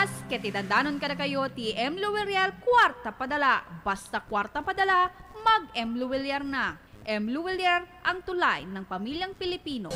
Mas ketidandanon ka na kayo ti M. Luwiliar kwarta padala. Basta kwarta padala, mag-M. Luwiliar na. M. Luwiliar, ang tulay ng pamilyang Pilipino.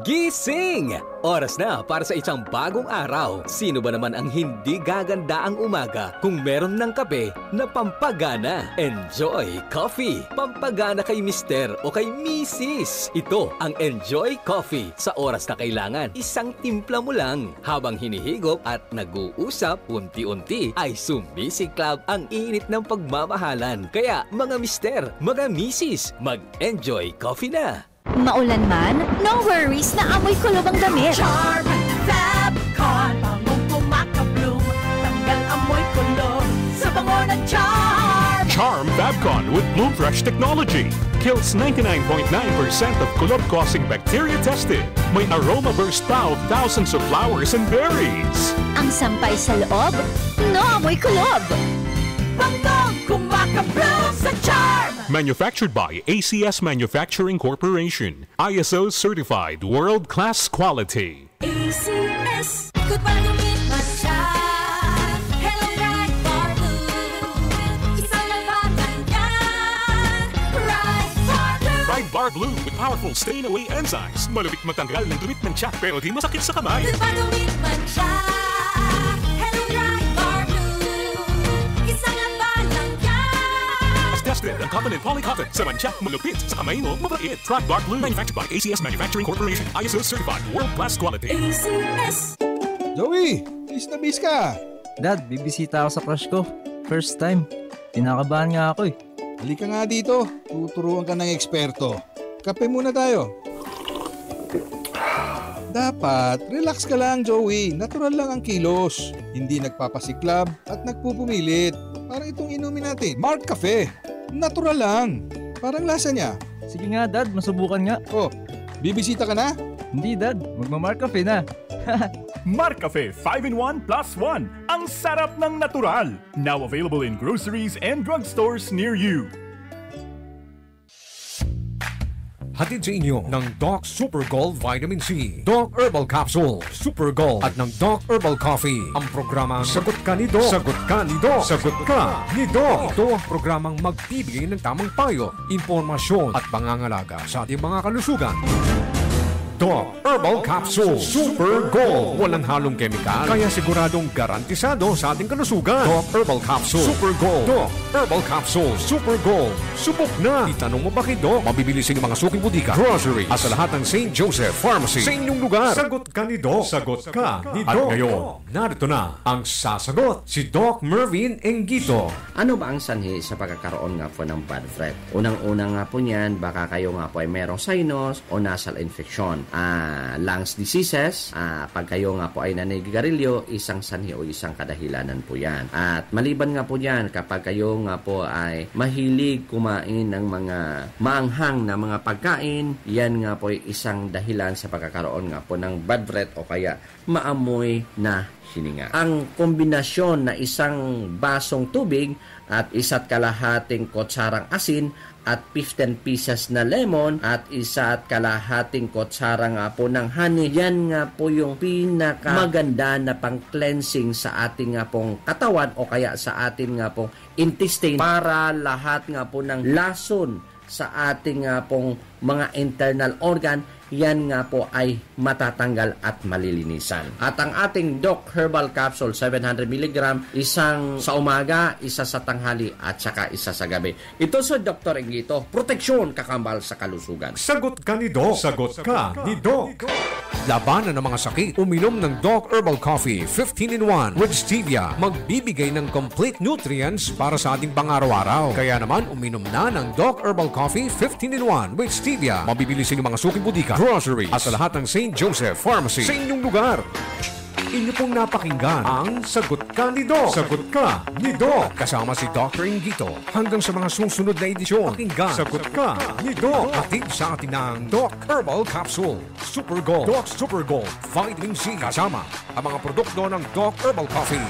Gising! Oras na para sa isang bagong araw. Sino ba naman ang hindi gaganda ang umaga kung meron ng kape na pampagana? Enjoy Coffee! Pampagana kay Mister o kay Mrs. Ito ang Enjoy Coffee. Sa oras na kailangan, isang timpla mo lang. Habang hinihigop at nag-uusap, unti-unti ay sumisiklab ang init ng pagmamahalan. Kaya mga Mister, mga Mrs., mag-Enjoy Coffee na! Maulan man, no worries na amoy kulob ang damit. Charm Fabcon, bangong pumakabloom, tanggal amoy kulob sa bango ng Charm. Charm Fabcon with Bloom Fresh technology kills 99.9% of kulob-causing bacteria tested. May aroma burst pa of thousands of flowers and berries. Ang sampay sa loob, no amoy kulob. Bangong kumakabloom sa Charm. Manufactured by ACS Manufacturing Corporation. ISO certified world-class quality. ACS, good pagumit matcha. Hello, right for blue. Isang labanan yan. Right for blue. Ride Bar Blue with powerful stain-away enzymes. Malupit matanggal ng dumit ng tiyak pero di masakit sa kamay. Good pagumit matcha. Hello, right for blue. Isang labanan yan. As tested, ang cotton and polycotton sa mancha, malupit sa kamay mo, mabait. Ride Bar Blue manufactured by ACS Manufacturing Corporation. ISO certified world-class quality. ACS. Joey, bis na bis ka. Dad, bibisita ako sa crush ko. First time. Kinakabahan nga ako eh. Halika nga dito. Tuturuan ka ng eksperto. Kape muna tayo. Dapat, relax ka lang, Joey. Natural lang ang kilos. Hindi nagpapasiklab at nagpupumilit. Parang itong inumin natin. Mark Cafe. Natural lang. Parang lasa niya. Sige nga Dad, masubukan nga. Oh, bibisita ka na? Hindi Dad, magmamark cafe na. Marcafe 5-in-1 plus 1. Ang sarap ng natural. Now available in groceries and drugstores near you. Hatid sa inyo ng Doc Super Gold Vitamin C, Doc Herbal Capsule, Super Gold at ng Doc Herbal Coffee. Ang programang Sagot Ka ni Doc. Sagot Ka ni Doc. Sagot Ka ni Doc. Ito ang programang magbibigay ng tamang payo, impormasyon at pangangalaga sa ating mga kalusugan. Doc Herbal Capsule Super Gold. Walang halong kemikal, kaya siguradong garantisado sa ating kalusugan. Doc Herbal Capsule Super Gold. Doc Herbal Capsule Super Gold. Subok na! Itanong mo ba kay Doc? Mabibili sa mga suking butika, grocery at sa lahat ng St. Joseph Pharmacy sa inyong lugar. Sagot ka ni Doc. Sagot ka ni Doc. At ngayon, narito na ang sasagot, si Doc Mervin Engito. Ano ba ang sanhi sa pagkakaroon nga po ng bad breath? Unang-una nga po niyan, baka kayo nga po ay merong sinus o nasal infection. Lungs diseases, pag kayo nga po ay nanigarilyo, isang sanhi o isang kadahilanan po yan. At maliban nga po yan, kapag kayo nga po ay mahilig kumain ng mga maanghang na mga pagkain, yan nga po ay isang dahilan sa pagkakaroon nga po ng bad breath o kaya maamoy na hininga. Ang kombinasyon na isang basong tubig at isa't kalahating kutsarang asin at 15 pieces na lemon at isa at kalahating kutsara nga po ng honey. Yan nga po yung pinakamaganda na pang-cleansing sa ating nga pong katawan o kaya sa ating nga pong intestine para lahat nga po ng lason sa ating nga pong mga internal organ, yan nga po ay matatanggal at malilinisan. At ang ating Doc Herbal Capsule 700 mg, isang sa umaga, isa sa tanghali at saka isa sa gabi. Ito sa Dr. Engito, proteksyon kakambal sa kalusugan. Sagot ka ni Doc. Sagot ka ni Doc. Labanan ng mga sakit. Uminom ng Doc Herbal Coffee 15-in-1 with stevia. Magbibigay ng complete nutrients para sa ating pang-araw-araw. Kaya naman, uminom na ng Doc Herbal Coffee 15-in-1 with stevia. Mabibili sa inyong mga suking butika, grocery at sa lahat ng St. Joseph Pharmacy sa inyong lugar. Inyo pong napakinggan ang Sagot Ka ni Doc. Sagot Ka ni Doc. Kasama si Dr. Engito. Hanggang sa mga susunod na edisyon, pakinggan Sagot Ka ni Doc. Hatid sa atin ng Doc Herbal Capsule Super Gold. Doc Super Gold Vitamin C. Kasama ang mga produkto ng Doc Herbal Coffee.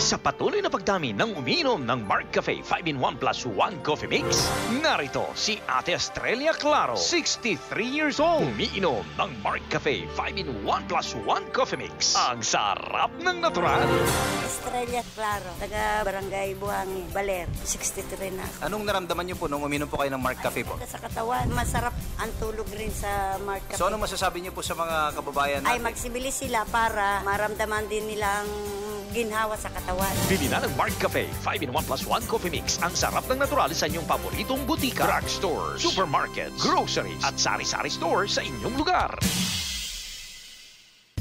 Sa patuloy na pagdami ng umiinom ng Mark Cafe 5-in-1 plus 1 coffee mix, narito si Ate Estrella Claro, 63 years old. Umiinom ng Mark Cafe 5-in-1 plus 1 coffee mix. Ang sarap ng natural. Estrella Claro, taga Barangay Buhangi, Baler, 63 na. Anong naramdaman niyo po nung uminom po kayo ng Mark Cafe po? Sa katawan, masarap ang tulog rin sa Mark Cafe. So ano masasabi niyo po sa mga kababayan natin? Ay magsibilis sila para maramdaman din nilang ginhawa sa katawan. Bili na ng Mark Cafe 5-in-1 plus 1 coffee mix. Ang sarap ng natural sa inyong paboritong butika, drugstores, supermarkets, groceries at sari-sari stores sa inyong lugar.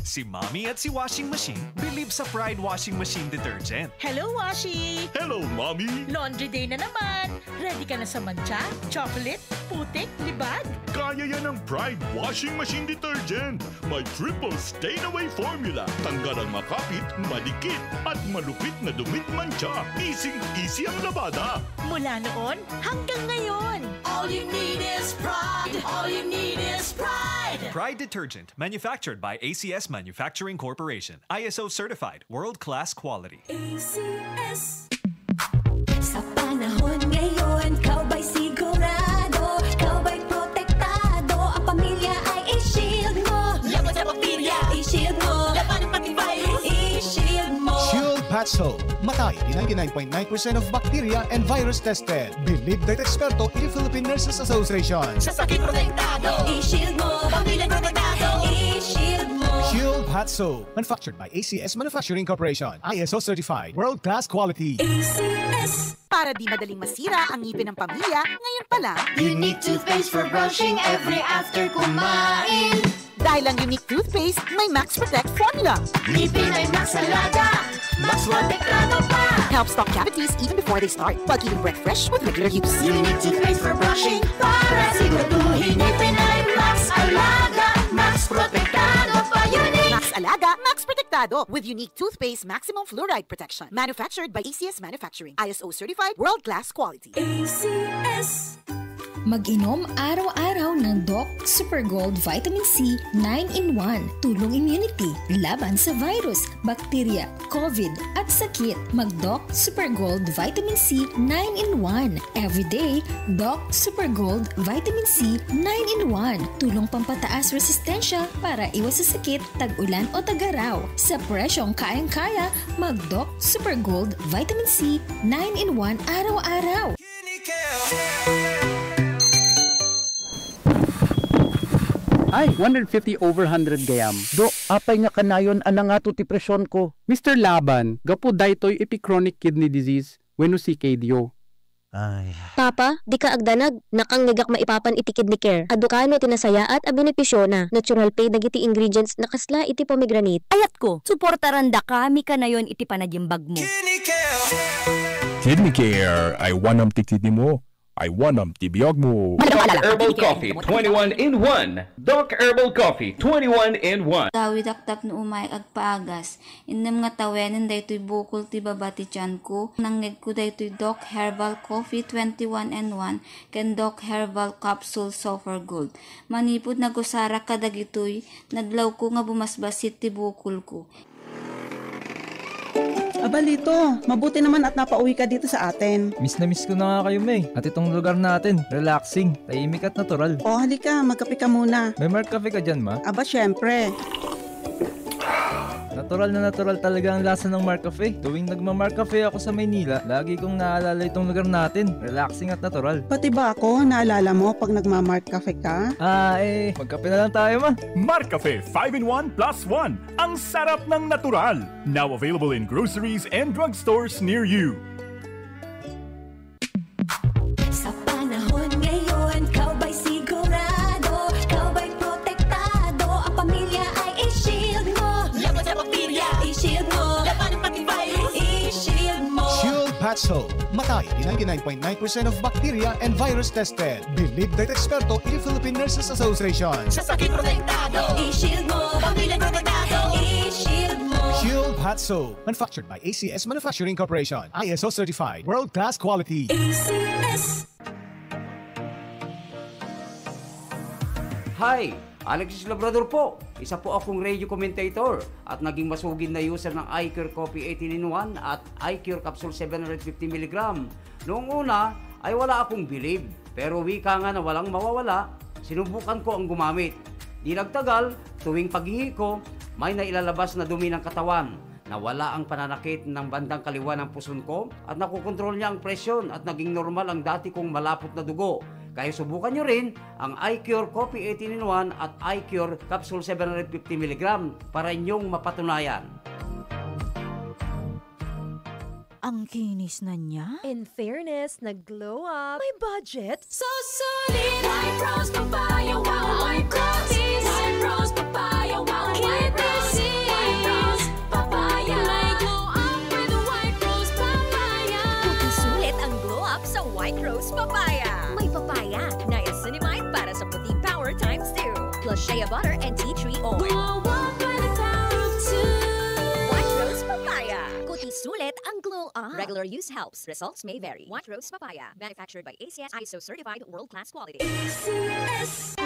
Si Mommy at si Washing Machine believe sa Pride Washing Machine Detergent. Hello, Washi! Hello, Mommy! Laundry day na naman! Ready ka na sa mancha, chocolate, putik, libag? Kaya yan ng Pride Washing Machine Detergent. May triple stain-away formula. Tanggal ang makapit, madikit, at malupit na dumit mancha. Easy ang labada. Mula noon hanggang ngayon. All you need is pride. All you need is pride. Pride Detergent, manufactured by ACS Manufacturing Corporation. ISO certified, world-class quality. ACS. Sa panahon ngayon, kau ba'y sigurado? Kau ba'y protektado? Ang pamilya ay i-shield mo. Laban sa bakterya, i-shield mo. Laban ng pati virus, i-shield mo. Shield Patso. Matay in 99.9% of bacteria and virus tested. Believed by eksperto in the Philippine Nurses Association. Sa sakit protektado, i-shield mo. Pamilya protektado, i-shield mo. Shield Patso. Manufactured by ACS Manufacturing Corporation. ISO certified. World-class quality. ACS. Para di madaling masira ang ngipin ng pamilya, ngayon pa lang. Unique toothpaste for brushing every after kumain. Dahil ang unique toothpaste, may Max Protect formula. Ngipin ay Max Alaga. Max Protektado pa. Helps stop cavities even before they start, while keeping breath fresh with regular use. Unique toothpaste for brushing para siguraduhin ngipin ay Max Alaga. Max Protektado pa. Unique. Max Alaga, Max Protektado with unique toothpaste maximum fluoride protection. Manufactured by ACS Manufacturing. ISO certified, world-class quality. ACS. Mag-inom araw-araw ng Doc Super Gold Vitamin C 9-in-1. Tulong immunity, laban sa virus, bakterya, COVID at sakit. Mag-Doc Super Gold Vitamin C 9-in-1. Everyday, Doc Super Gold Vitamin C 9-in-1. Tulong pampataas resistensya para iwas sa sakit, tag-ulan o tag-araw. Sa presyong kayang-kaya, mag-Doc Super Gold Vitamin C 9-in-1 araw-araw. Ay, 150 over 100 gayam. Do, apay nga kanayon anang ato ti presyon ko. Mr. Laban, gapo daytoy epichronic kidney disease, wenno CKD. Ay. Papa, di ka agdanag, nakangnigak maipapan iti kidney care. Adukano tinasayaat a benepisyo na natural pay dagiti ingredients nakasla iti pomegranate. Ayat ko, suportaranda kami ka na yon iti panagimbag mo. Kidney Care ay wanam ti kidney mo. I wanam tibiyog mo. Doc Herbal Coffee 21-in-1. Doc Herbal Coffee 21-in-1. Dawidaktak no umay agpaagas. Innem nga tawenin daytoy bukol ti baba ti tiyan ko. Nangneg ko daytoy Doc Herbal Coffee 21-in-1 ken Doc Herbal Capsule Sulfur Gold. Manipud nagusara ka dagitoy, naglaw ko nga bumasbasit ti bukol ko. Abalito, mabuti naman at napauwi ka dito sa atin. Miss na miss ko na nga kayo, May. At itong lugar natin, relaxing, tahimik at natural. O, halika, magkape ka muna. May Mark Cafe ka dyan, ma? Aba, syempre. Natural na natural talaga ang lasa ng Mark Cafe. Tuwing nagma-Mark Cafe ako sa Maynila, lagi kong naalala itong lugar natin. Relaxing at natural. Pati ba ako, naalala mo pag nagma-Mark Cafe ka? Magkape na lang tayo, ma. Mark Cafe 5-in-1 plus 1. Ang sarap ng natural. Now available in groceries and drugstores near you. Sa panahon ngayon, kau ba'y sigurado? Kau ba'y protektado? Ang pamilya ay i-shield mo. Laban sa bakterya, i-shield mo. Laban ng pati virus, i-shield mo. Shield Patso. Matay in 99.9% of bacteria and virus tested. Believed by eksperto in the Philippine Nurses Association. Sa sakit protektado, i-shield mo. Pamilya protektado, i-shield mo. Shield Patso. Manufactured by ACS Manufacturing Corporation. ISO certified. World-class quality. ACS. Hi! Alexis Labrador po, isa po akong radio commentator at naging masugid na user ng iCure Coffee 18-in-1 at iCure Capsule 750mg. Noong una ay wala akong bilib, pero wika nga na walang mawawala, sinubukan ko ang gumamit. Di nagtagal, tuwing paghihi ko, may nailalabas na dumi ng katawan. Nawala ang pananakit ng bandang kaliwa ng puson ko at nakukontrol niya ang presyon at naging normal ang dati kong malapot na dugo. Kaya subukan nyo rin ang iCure Coffee 18-in-1 at iCure Capsule 750mg para inyong mapatunayan. Ang kinis na niya. In fairness, nag-glow up. May budget. So solid, White Rose Papaya, wow, White Rose. White Rose Papaya, wow, White Rose. White Rose Papaya. May glow up with White Rose Papaya. Puti sulit ang glow up sa White Rose Papaya. May papaya, niacinamide para sa puti power times 2. Plus shea butter and tea tree oil. Glow up with the power of 2. White Rose Papaya. Puti sulit ang glow up. Regular use helps. Results may vary. White Rose Papaya. Manufactured by ACS ISO certified world-class quality. ACS.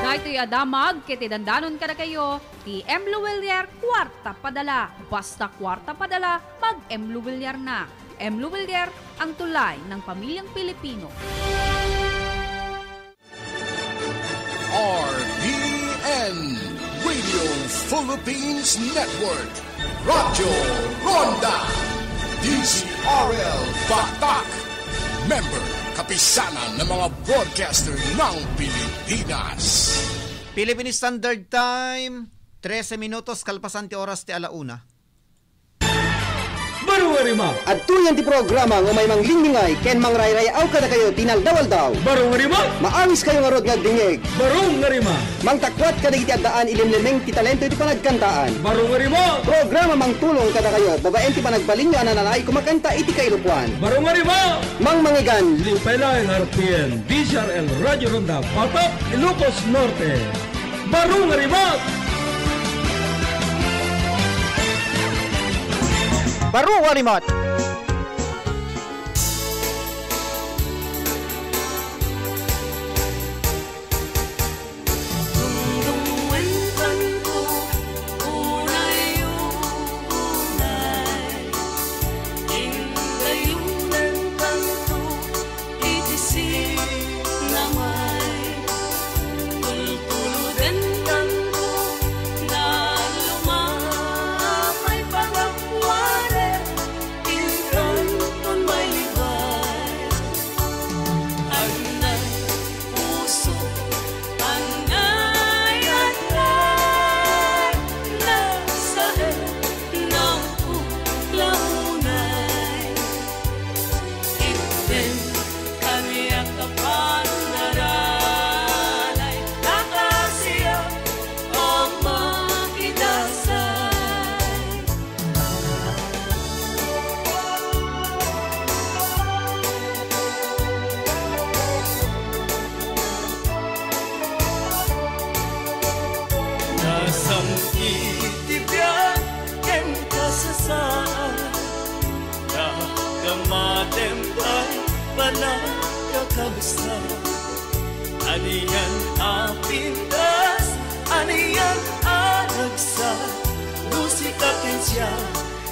Dahil adamag, kiti dandanon ka na kayo, ti M. Luwilier, kwarta padala. Basta kwarta padala, mag M. Luwilier na. M. Luwilier, ang tulay ng pamilyang Pilipino. RPN Radio Philippines Network, Radyo Ronda, DZRL Batak, member kapisanan ng mga broadcaster ng Pilipinas. Philippine Standard Time, 13 minutos kalpasan ti oras ti alauna. Barong arima. At tuyan ti programa ng may manglingmingay ken mangrayrayaw kada kayo tinaldawal daw. Barong arima. Maawis kayo nga rod nga dingeg. Barong arima. Mangtakwat kada iti addaan ilimlemeng ti talento iti panagkantaan. Barong arima. Programa mangtulong kada kayo babaen ti panagbaling nga nananay kumakanta iti kailupuan. Barong arima. Mangmangigan. Limpela ng RPN, DZRL Radio Ronda, Patak, Ilocos Norte. Barong arima. Baru Warimot. Aniyan apindas, aniyan anagsa, lusi kakensya,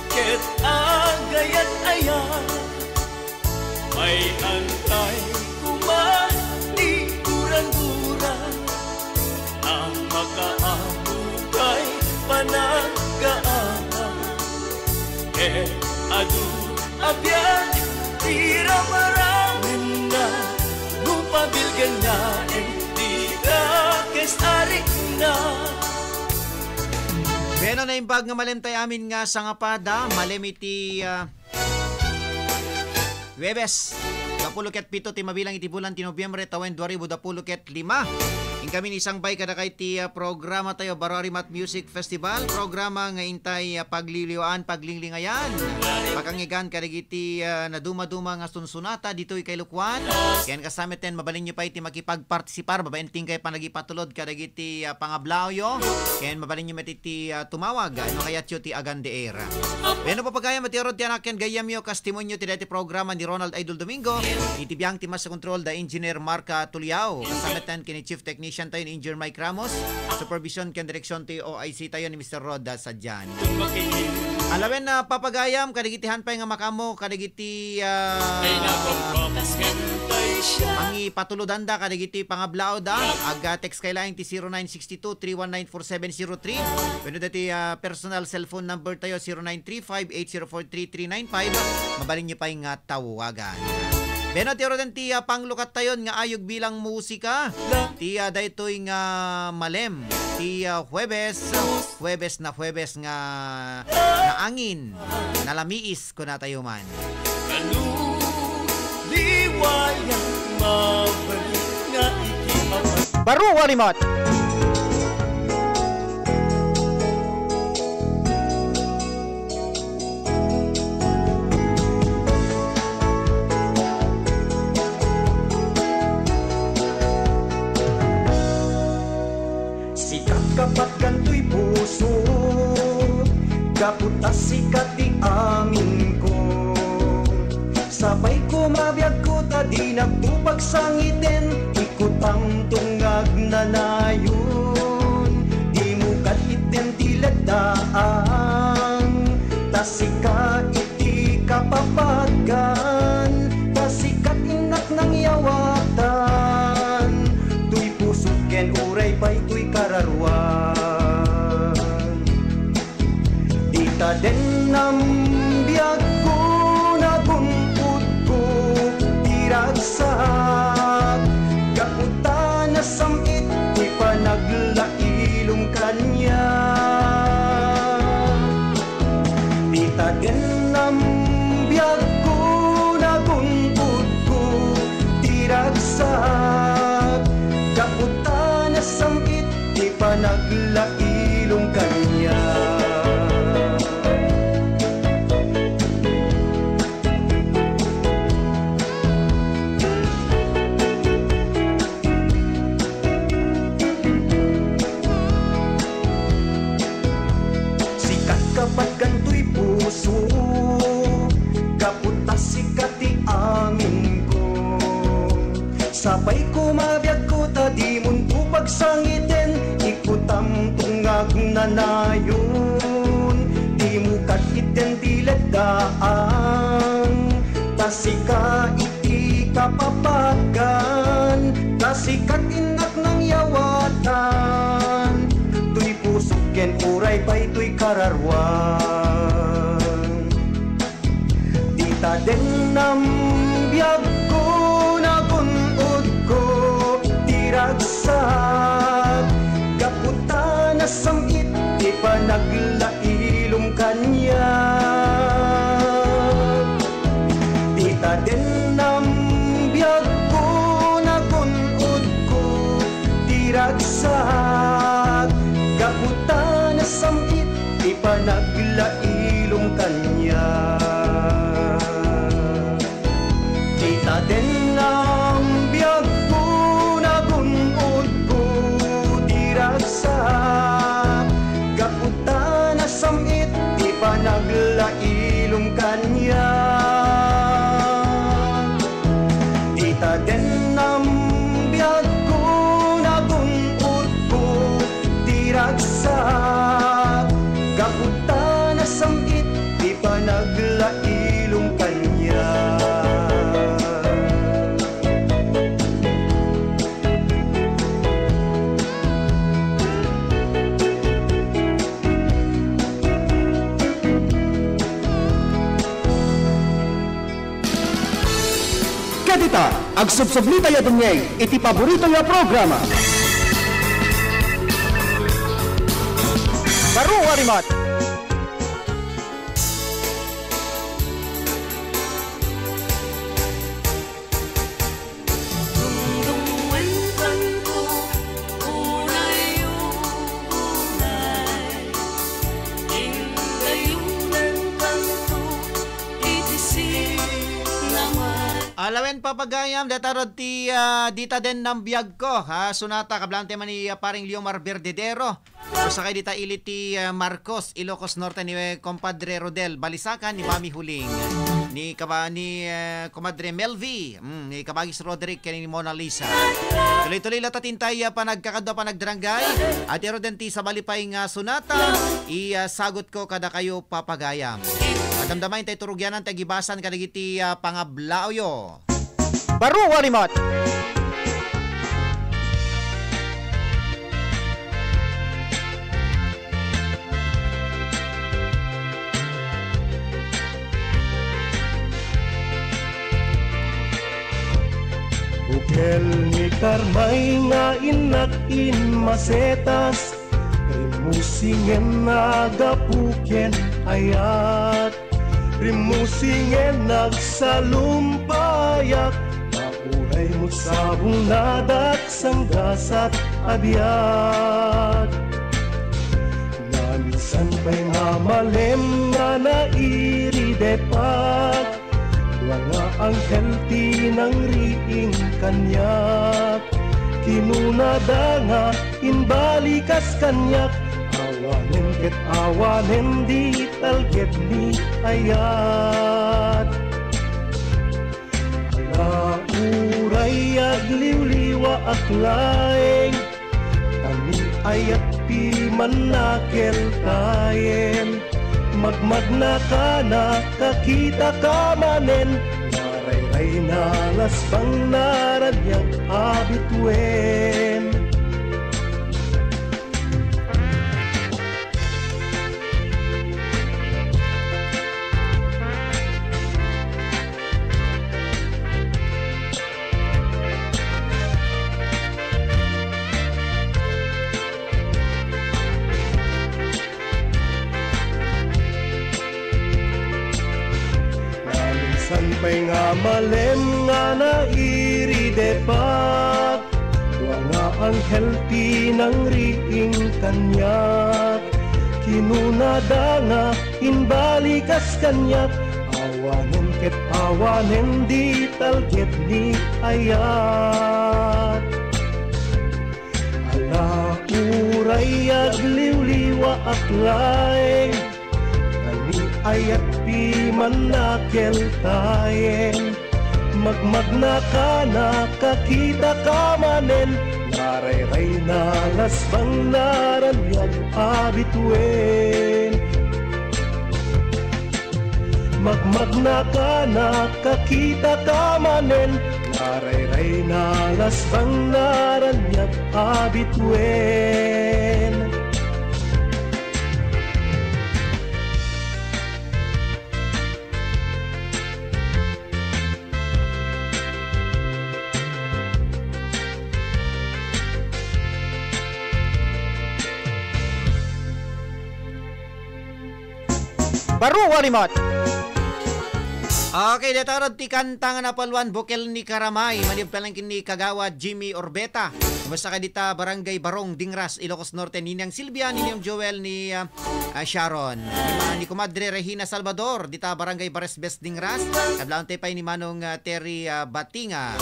ket agayat ayan. May antay kumani kurang-kurang, ang makaabugay panagkaan. Ket adu abyan, tira maraming na, pabilgan na di dakes arik na. Beno na imbag nga malemtay amin nga sa nga pada, malemiti Webes. Kapuluket pito ti mabilang iti bulan ti Nobyembre tawen 2025. In kami ni isang bay kada kay ti programa tayo Bararimat Music Festival. Programa nga intay pagliliwaan, paglinglingayan. Pakangigan kadagiti na duma-duma nga sunsunata dito kay Lukwan. Ken kasama ten mabalin nyo pa iti makipagpartisipar. Babaen tingkay panagipatulod kadagiti pangablawyo. Ken mabalin nyo matiti tumawag. Ano kaya ti Agandeera. Beno papagaya matirod ti anakyan gayamyo kastimonyo ti dati programa ni Ronald Idol Domingo. Iti biyang timas sa control da Engineer Marca Tuliao. Kasama ten kini Chief Technician technician tayo ni Engineer Mike Ramos. Supervision ken direksyon tayo OIC tayo ni Mr. Roda Sadyan. Alawen na papagayam kadigitihan pa nga makamo kadigiti mangi patulodanda kadigiti pangablao da aga text kay laing ti 0962-319-4703 wenno dati personal cellphone number tayo 0935-804-3395 mabalin nyo pa yung tawagan. Beno tiro den ti panglukat tayon nga ayog bilang musika ti daytoy nga malem ti Huwebes nga angin nalamiis ko na tayo man. Baru Walimot. Kapat kanto'y puso, kaputas sikat di amin ko. Sabay kumabiyag ko ta di nagtupag sangitin, ikot ang tungag na nayon. Di mo katitin tiladaan, tasika iti kapapagan, tasikat inak ng yawatan. Tuy puso ken uray pa'y tuy kararwan. Dita den nambiyag ko na bumput ko tiragsak. Kaputa na samit tuy panaglailong kanya. Dita den nambiyag ko na bumput ko tiragsak. Kaputa na samit di panaglailong kanya. Sikat kapat ganto'y puso, kaputa sikat di amin ko. Sabay kumabiyag ko ta di munto pagsangitin, ikutam tungag na nayon. Di mo kakiten tiladaan, tasika iti kapapagan, tasikat inak ng yawatan. Tuy puso ken uray pa'y tuy kararwan. Dita den nambiyag ko na bunod ko tiragsak. Kaputa na samit di panaglailong kanya. Dita den nambiyag ko na bunod ko tiragsak. Kaputa na samit di panaglailong kanya. Dita den nambiyag ko na bunod ko tiragsak. Kaputa na samit di panaglailong kanya. Dita den nambiyag ko na bunod ko tiragsak. Kaputa na samit di panaglailong kanya. Kadita, agsubsubli tayo dunyay, iti paborito ya programa. Baru Walimot. Alawen papagayam datarod ti dita den nambiyag ko ha sunata kablante man ni paring Liomar Verdedero o sakay dita ilit ti Marcos Ilocos Norte ni compadre Rodel Balisacan ni Mami Huling ni Comadre Melvi, ni Kabagis Roderick, ni Mona Lisa. Tuloy-tuloy latatintay panagkakadwa panagdrangay at erodenti sa balipay nga sunata sagot ko kada kayo papagayam. Adamdamay tayo turugyanan tayo gibasan kadagiti pangablaoyo. Baru warimot. Bukel ni Karmay nga inakin masetas, rimusingen nagapuken ayat, rimusingen nagsalumpayak, mauray mo sabong nadak sanggasat abiyat. Namisan pa'y nga malem nga nairidepak, nga ang healthy ng riing kanyak, kinunada nga inbalikas kanyak, awanen ket awanen di talget ni ayat. Alauray agliwliwa aklaeng, kami ayat pi manakel tayen, magmag na ka na kakita ka manen, naray-ray na lasbang naradyang abituen. Sanpay nga malem nga nairidepak, nga ang healthy ng riing kanyak, kinunada nga inbalikas kanyak, awanen ket awanen di talget ni ayat. Alauray agliwliwa aklaeng, kami ayat pi manakel tayen, magmag na ka na kakita ka manen, naray-ray na lasbang naranyag abituen. Magmag na ka na kakita ka manen, naray-ray na lasbang naranyag abituen. Baru warimot. Okay, datarod ti kanta nga napalwan Bukel ni Karamay, manib lang kini Kagawa Jimmy Orbeta. Basta ka dita Barangay Barong Dingras, Ilocos Norte, ninyang Silvia, ninyang Joel ni Sharon. Ni Comadre Regina Salvador, dita Barangay Baresbes Dingras. Kablaon tayo pa ni Manong Terry Batinga.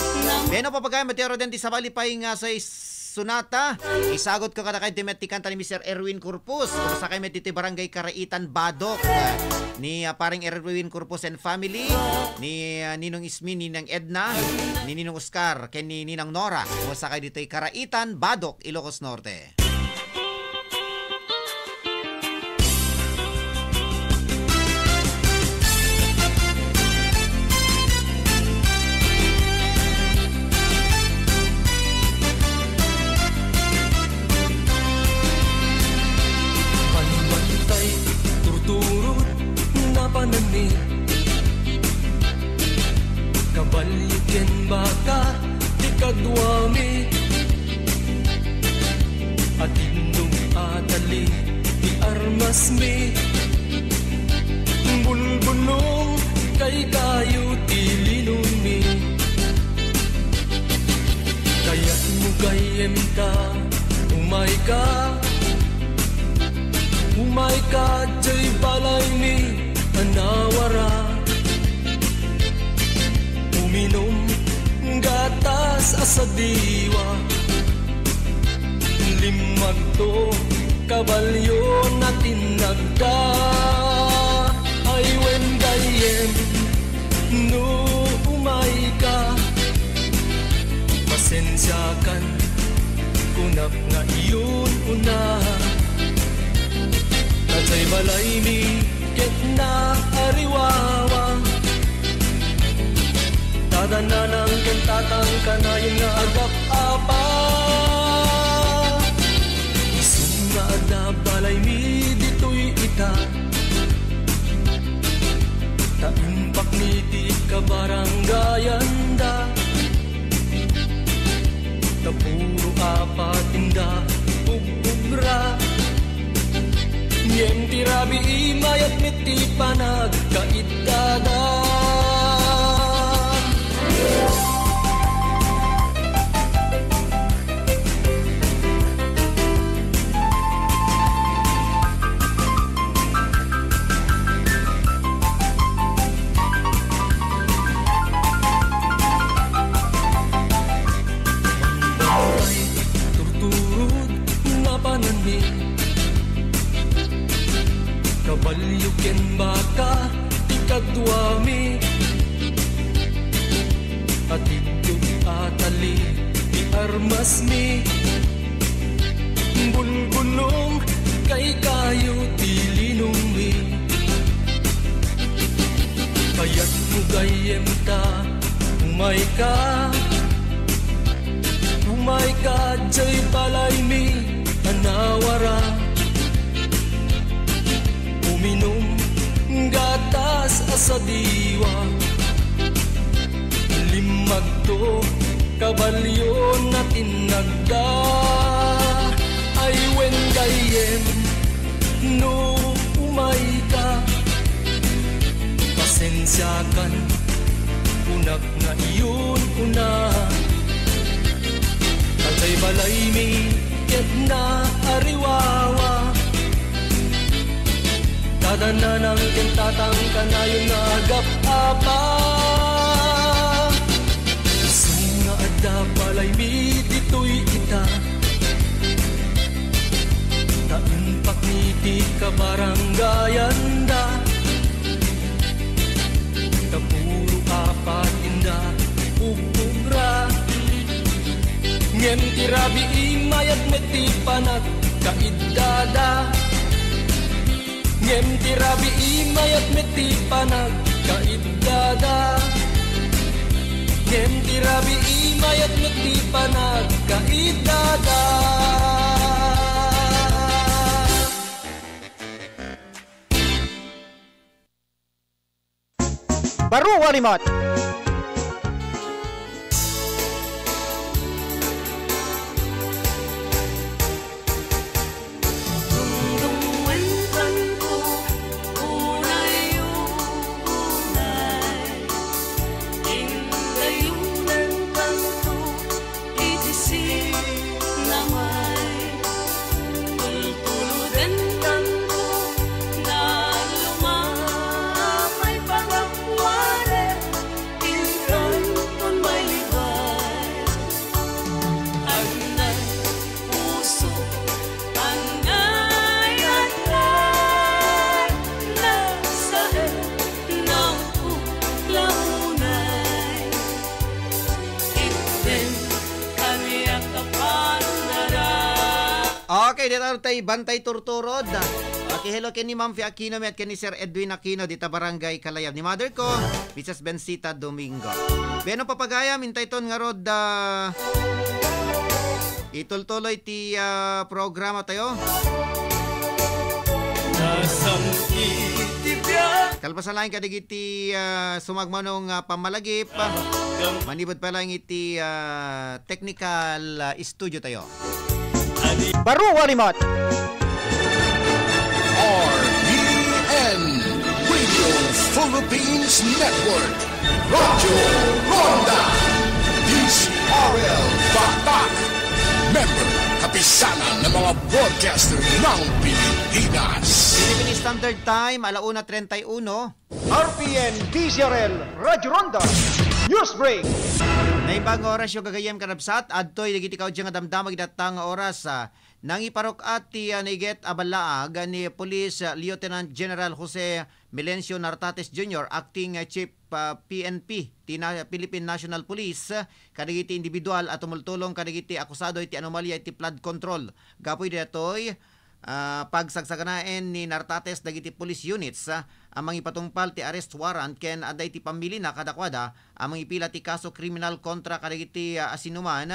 Beno papagay matero din ti sabalipay nga sa sunata. Isagot ko kada kay Demet kanta ni Mr. Erwin Corpus. Kung sa kay metiti Barangay Karaitan Badok. Ni paring Erwin Corpus and family. Ni Ninong Ismin, Ninang Edna. Ni Ninong Oscar. Kay ni Ninang Nora. Kung sa kay dito Karaitan Badok, Ilocos Norte. Panani kabalyukin baka di kadwami at indong atali di armasmi bulbulong kay kayo tilinumi kaya't mo kayem ka umay ka jay balay mi anawara uminom gatas asa diwa limag to kabalyo natin nagka ay when gayem no umay ka. Pasensya kan kunap nga iyon una. Katsay balay mi ket na ariwawa. Tadananang kentatang kanayon nga agap apa. Isang nga ada balay mi dito'y ita. Taimpak niti kabaranggayan da. Tapuro apat inda ugra. Ngem tirabi imayat miti panag kaitdada. Kabalyuken baka tikadwami at ito atali di armas mi bulbulong kay kayo tilinong mi kaya't mugayem ta umay ka jay balay mi anawara. Uminom gatas asa diwa. Limag to kabalyo na tinagda. Ay wen gayem no umay ka. Pasensya kan unak nga iyon una. Katsay balay mi ket na ariwawa. Tadananang kentatang kanayon nga agap apa. Isang nga ada balay mi dito'y ita. Taimpak niti kabaranggayan da. Tapuro apat inda ugra. Ngem tirabi imayat meti panag kaidada. Ngem tirabi imayat meti panag kaidada. Ngem tirabi imayat meti panag kaidada. Baru Walimot. Okay, dito tayo Bantay Turturod. Okay, hello kini Ma'am Fi Aquino at kini Sir Edwin Aquino dito Barangay Kalayab. Ni mother ko, Mrs. Bensita Domingo. Beno papagayam, intay ton nga rod itultuloy ti programa tayo. Kalpasalain ka digiti sumagmanong pamalagip. Manibod pa lang iti technical studio tayo. Baru Walimot. RPN Radio Philippines Network. Radyo Ronda. DCRL Batak. Member kapisanan ng mga broadcaster ng Pilipinas. Philippine Standard Time, 1:31. RPN DCRL Radyo Ronda. News Break. Naibang oras yung gagayam kanabsat. Adtoy, nagiti ka dyan nga damdamag datang oras. Nang iparok at ti naiget abalaag ni Police Lieutenant General Jose Melencio Nartates Jr., Acting Chief PNP, Philippine National Police, kadagiti individual at tumultulong kadagiti akusado iti anomalya iti flood control. Gapoy ditoy pagsagsaganaen ni Nartates dagiti police units amang ipatungpal ti arrest warrant ken aday ti pamili na kadakwada amang ipila ti kaso kriminal kontra kadagiti asinuman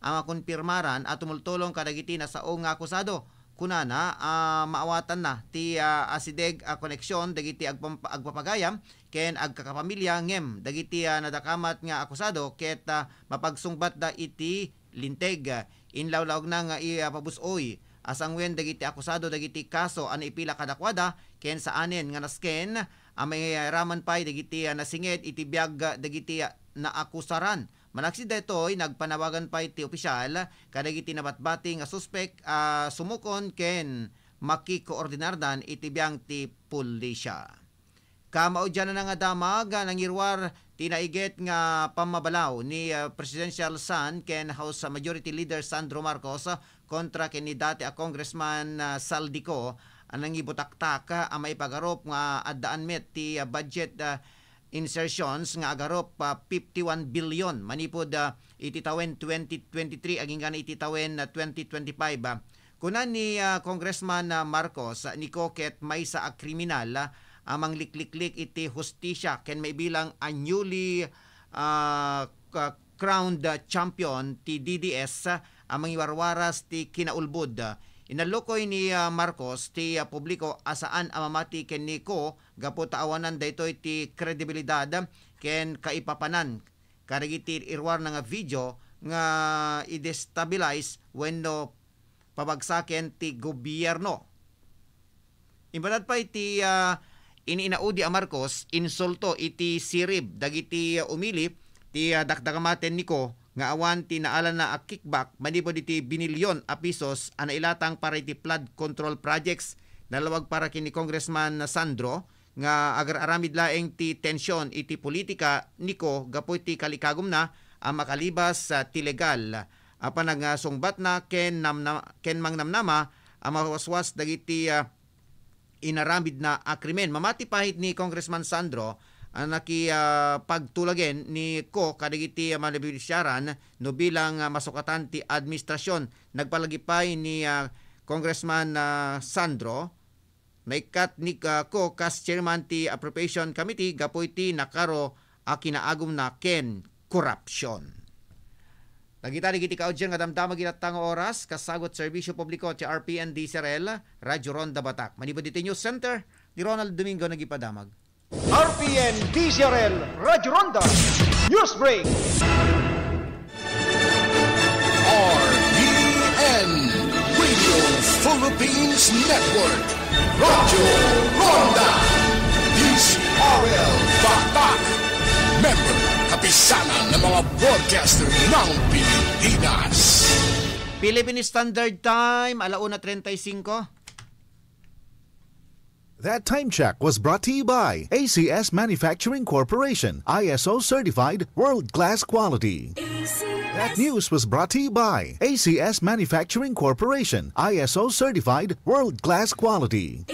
ang konpirmaran at tumultulong kadagiti na saong akusado. Kunana, maawatan na ti asideg koneksyon dagiti agpapagayam ken agkakapamilya ngem dagiti nadakamat nga akusado ket mapagsungbat da iti linteg. Inlawlaw na nga ipabusoy asangwen dagiti akusado dagiti kaso ana ipila kadakwada ken saanen nga nasken may raman pay dagiti nasinged iti biag dagiti naakusaran. Manaksi detoy nagpanawagan pa iti opisyal kadagiti nabatbati nga suspek sumukon ken makikoordinardan iti biyang ti pulisya. Kamaudyan na nga damag nangirwar tinaiget nga pamabalaw ni Presidential Son ken House Majority Leader Sandro Marcos kontra ken ni dati a Congressman Saldico anang ibutaktak may pagarop nga addaan met ti budget insertions nga agarop 51 billion manipod iti tawen 2023 aging gana iti tawen 2025. Kunan ni Congressman Marcos niko ket maysa a kriminal amang likliklik iti hustisya ken may bilang a newly crowned champion ti DDS amang iwarwaras ti kinaulbod. Inalukoy ni Marcos ti publiko asaan amamati ken niko gapo taawanan daytoy ti kredibilidad ken kaipapanan kadagiti irwar nga video nga i-destabilize wenno pabagsaken ti gobyerno. Imbalad pa iti iniinaudi a Marcos insulto iti sirib dagiti umili ti dakdakamaten niko nga awan ti naalan na a kickback manipod iti binilyon a pesos ana ilatang para iti flood control projects nalawag para kini Congressman Sandro nga agar-aramid laeng ti tensyon iti politika niko gapoy ti kalikagom na ang makalibas ti legal apan nagsungbat na ken mangnamnama ang mawaswas dagiti inaramid na akrimen. Mamati pahit ni Congressman Sandro pagtulagen ni ko kadagiti manabilisyaran no bilang masukatan ti administrasyon. Nagpalagipay ni Congressman Sandro naikat ni ko kas chairman ti appropriation committee gapoy ti nakaro kinaagom na ken korupsyon. Nagita digiti kaudyan nga damdamag itatang oras kasagot serbisyo publiko ti RPN DCRL Radyo Ronda Batak. Manipod iti News Center ni Ronald Domingo nagipadamag. RPN DCRL Radyo Ronda News Break. RPN Radio Philippines Network Radyo Ronda DCRL Batak. Member kapisanan ng mga broadcaster ng Pilipinas. Philippine Standard Time 1:35. That time check was brought to you by ACS Manufacturing Corporation, ISO certified world-class quality. That news was brought to you by ACS Manufacturing Corporation, ISO certified world-class quality.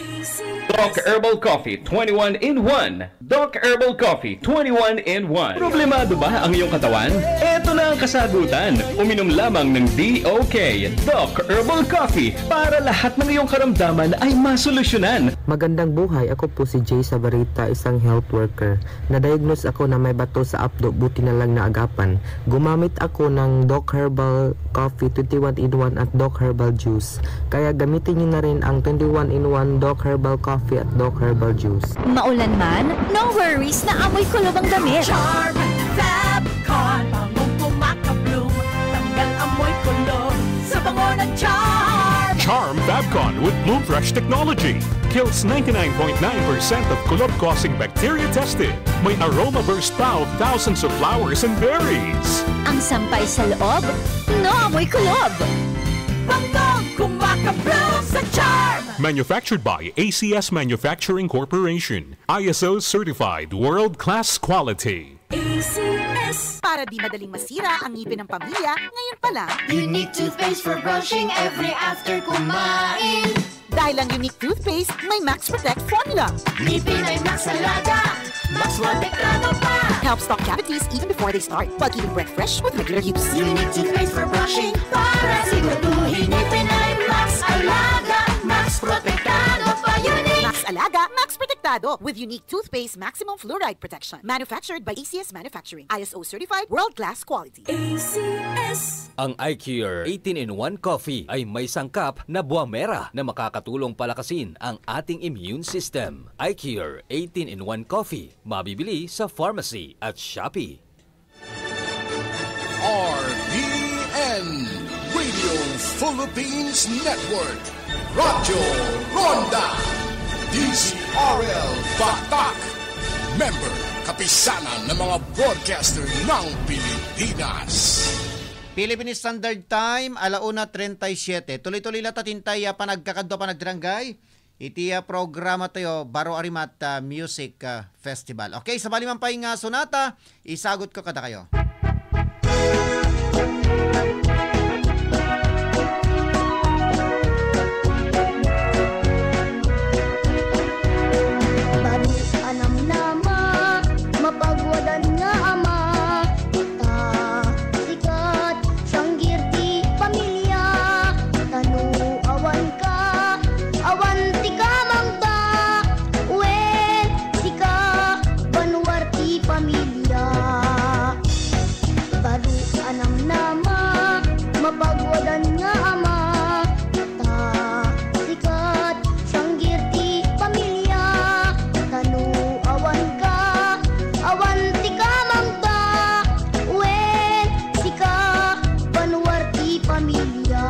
Doc Herbal Coffee 21 in 1. Doc Herbal Coffee 21 in 1. Problemado ba ang iyong katawan? Ito na ang kasagutan. Uminom lamang ng DOK Doc Herbal Coffee para lahat ng iyong karamdaman ay masolusyonan. Magandang buhay, ako po si Jay Sabarita, isang health worker. Na-diagnose ako na may bato sa apdo, buti na lang naagapan. Gumamit ako ng Doc Herbal Coffee 21 in 1 at Doc Herbal Juice. Kaya gamitin niyo na rin ang 21 in 1 Doc Herbal Coffee at Doc Herbal Juice. Maulan man, no worries na amoy kulob ang damit. Charm Fabcon, bangong pumakabloom, tanggal amoy kulob sa bango ng Charm. Charm Fabcon with Bloom Fresh technology kills 99.9% of kulob-causing bacteria tested. May aroma burst pa of thousands of flowers and berries. Ang sampay sa loob, no amoy kulob. Bangong kumakabloom sa Charm. Manufactured by ACS Manufacturing Corporation. ISO certified world-class quality. ACS. para di madaling masira ang ngipin ng pamilya ngayon pa lang. Unique toothpaste for brushing every after kumain. Dahil ang Unique toothpaste may Max Protect formula. Ngipin ay Max Alaga, Max Protektado pa. Helps stop cavities even before they start while keeping breath fresh with regular use. Unique toothpaste for brushing para siguraduhin ngipin ay Max Alaga, Max Protektado pa. Unique Max Alaga, Max Protektado with Unique toothpaste maximum fluoride protection. Manufactured by ACS Manufacturing. ISO certified world-class quality. ACS. Ang iCure 18-in-1 Coffee ay may sangkap na buwamera na makakatulong palakasin ang ating immune system. iCure 18-in-1 Coffee, mabibili sa pharmacy at Shopee. RPN Radio Philippines Network, Radyo Ronda, DZRL Batak, member kapisanan ng mga broadcaster ng Pilipinas. Philippine Standard Time, 1:37. Tuloy-tuloy lang tatintay panagkakadwa panagdiranggay. Iti programa tayo, Baro Arimat Music Festival. Okay, sa baliman pa yung sonata, isagot ko kada kayo. Mapagwadan nga ama, sikat sang girti pamilya, tanuawan ka, awan ti ka mangba, wen sika banwarti pamilya. Baru anam nama, mapagwadan nga ama, sikat sang girti pamilya, tanuawan ka, awan ti ka mangba, wen sika banwarti pamilya.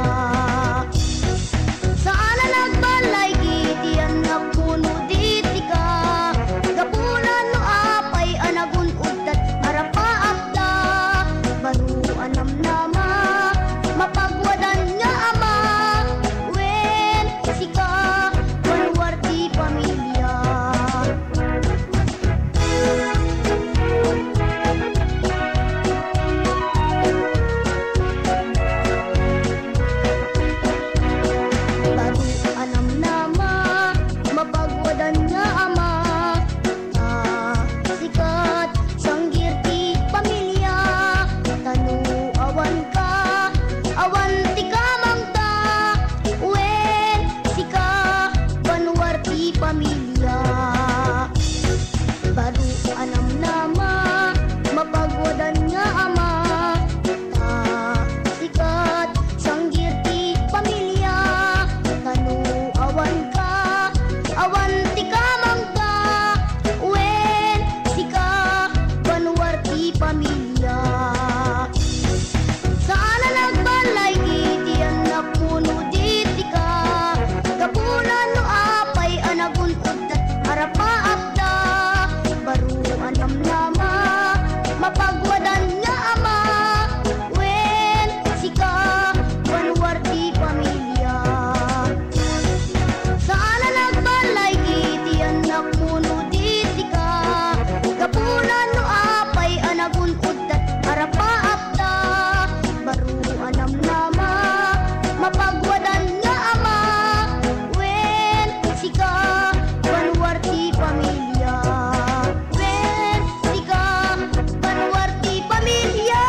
Saan na nagbalay kiti anak puno diti ka, gapunan no apay anagun udtat marapaapda, baru anam nama, mapagwadan nga ama, wen sika banwarti pamilya. Baru anam nama, mapagwadan nga ama, sikat sang girti pamilya, tanuawan ka, awan ti ka mangta, wen sika banwarti pamilya. Baru anam nama, mapagwadan nga ama, sikat sang girti pamilya, tanuawan ka, awan ti ka mangta, wen sika banwarti pamilya. Saan na nagbalay kiti anak puno diti ka, gapunan no apay anagun udtat marapaapda, baru anam nama, mapagwadan nga ama, wen sika banwarti pamilya. Saan na nagbalay kiti anak puno diti ka, gapunan no apay anagun udtat marapaapda, baru anam nama, mapagwadan nga ama, wen sika banwarti pamilya. Wen sika banwarti pamilya.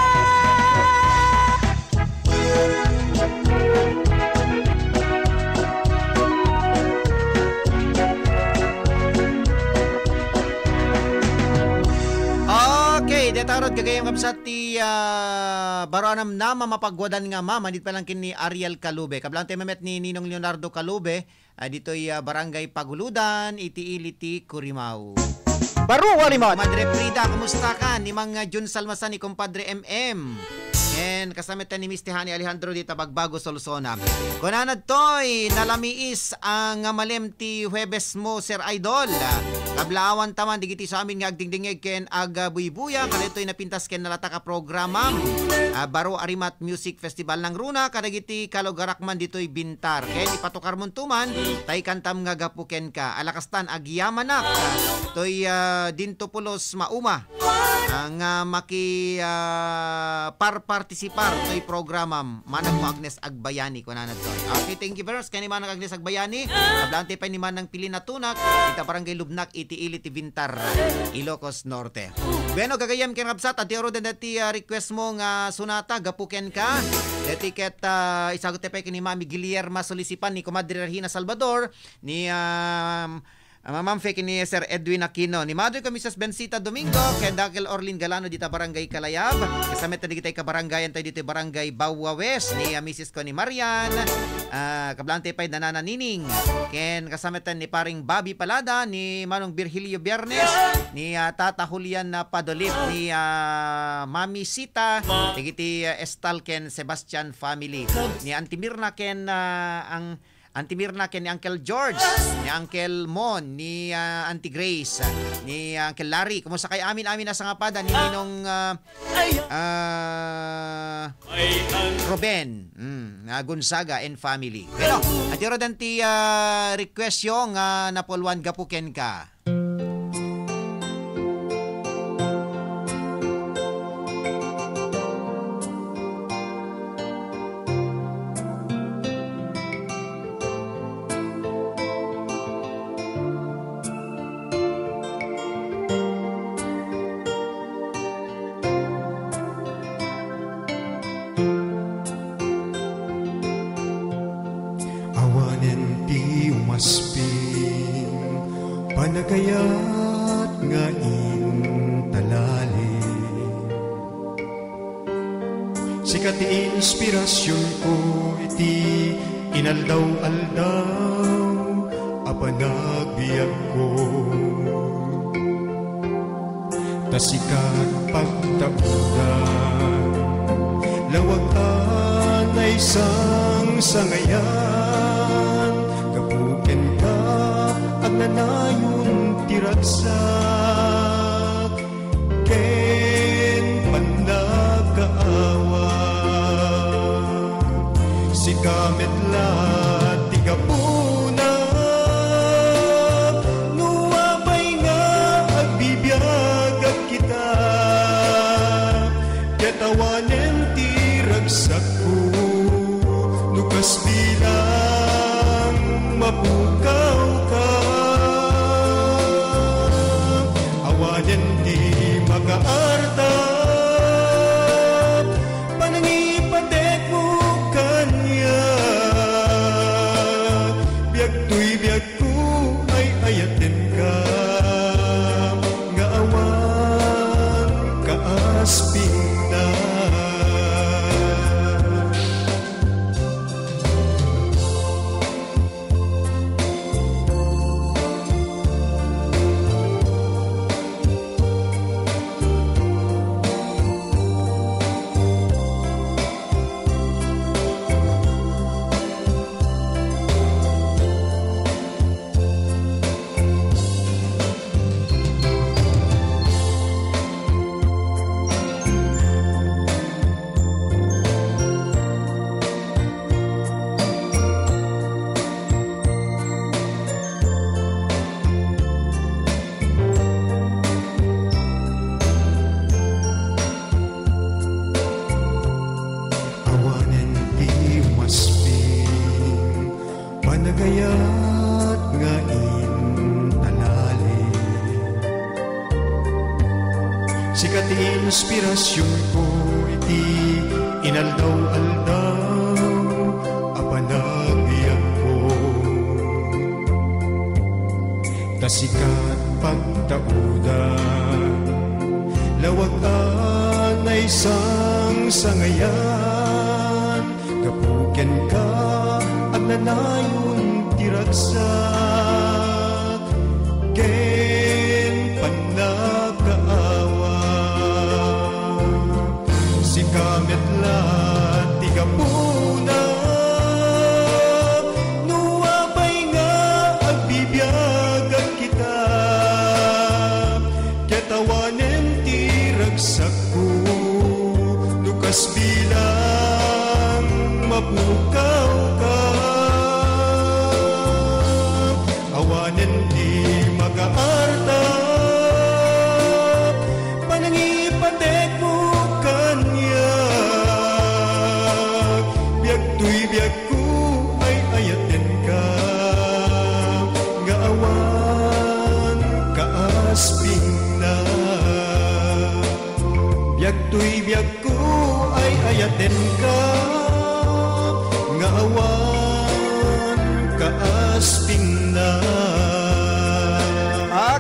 Okay, detarod kagayang kapsat ti Baro anam nama, mapagwadan nga ma, manit pa lang kini Ariel Calube. Kablang tayo memet ni Ninong Leonardo Calube, dito'y Barangay Paguludan, iti Iliti, Curimaw. Baro Walimot! Madre Frida, kumusta ka? Ni mga Jun Salmasan, ni Compadre MM. And kasama tayo ni Misti Hani Alejandro dito Bagbago, Solsona. Kunanad to'y nalamiis ang malem ti Huwebes mo, Sir Idol. Kablaawan taman digiti sa amin nga agdingdingeg ken aga buybuya kaditoy napintas ken nalata ka programa Baro Arimat Music Festival ng Runa kadagiti Kalogarakman ditoy Bintar ken ipatukar mon tuman tay kantam nga gapuken ka alakastan agyamanak toy dinto pulos mauma nga maki partisipar toy programa manag mo Agnes Agbayani kunana toy. Okay, thank you very much kani manag Agnes Agbayani. Kablante pa ni manang pili na tunak ita barangay Lubnak iti Ili ti Bintar Ilocos Norte. Bueno gagayam ken kapsat at iro den dati request mo nga sunata gapuken ka. Etiket isagot pa kini Mami Guillermo Solisipan ni Comadre Regina Salvador ni Ma'am Fake ni Sir Edwin Aquino ni Madre ko Mrs. Bensita Domingo ken Dakel Orlin Galano dita barangay Kalayab kasama ta digitay ka barangayan tayo dito barangay Bawa West ni Mrs. ko ni Marian kablante pay nanana Nining ken kasama ta ni paring Bobby Palada ni Manong Virgilio Biernes ni Tata Julian Padolip ni Mami Sita digiti Estal ken Sebastian family ni Auntie Mirna ken Auntie Mirna ken ni Uncle George, ni Uncle Mon, ni Auntie Grace, ni Uncle Larry. Kumusta kay amin nasa ngapada ni Ninong Ruben, Gonzaga and family. Pero atiro danti request yo nga napolwan gapuken ka. Panagayat nga intalali sikat inspirasyon ko iti inaldaw-aldaw apanagbiag ko tasikat pagtapunan lawagan na isang sangayan kapuken ka ang nanayon tiragsak ken panagkaawa si kametla tigapuna nuwapay nga agbibiyagag kita katawanen tiragsak ko nukas bilang mapukaw ka awanen di makaarta panangipatek mo kanya biag tuy biag ko ay ayaten ka nga awan kaasping na panagayat nga intalali sikat inspirasyon ko iti inaldaw-aldaw apanagbiag ko tasikat pagtaudan lawagan na isang sangayan kapuken ka ang nanayon tiragsak ken panagkaawa si kametla tigapuna nuwapay nga agbibiyagag kita magmukaw ka. Awanin di mag-aarta, panangipatek mo kanya. Biag tuy biag ko ay ayatin ka, gaawan kaasping na. Biag tuy biag ko ay ayatin ka, gaawan kaasping na.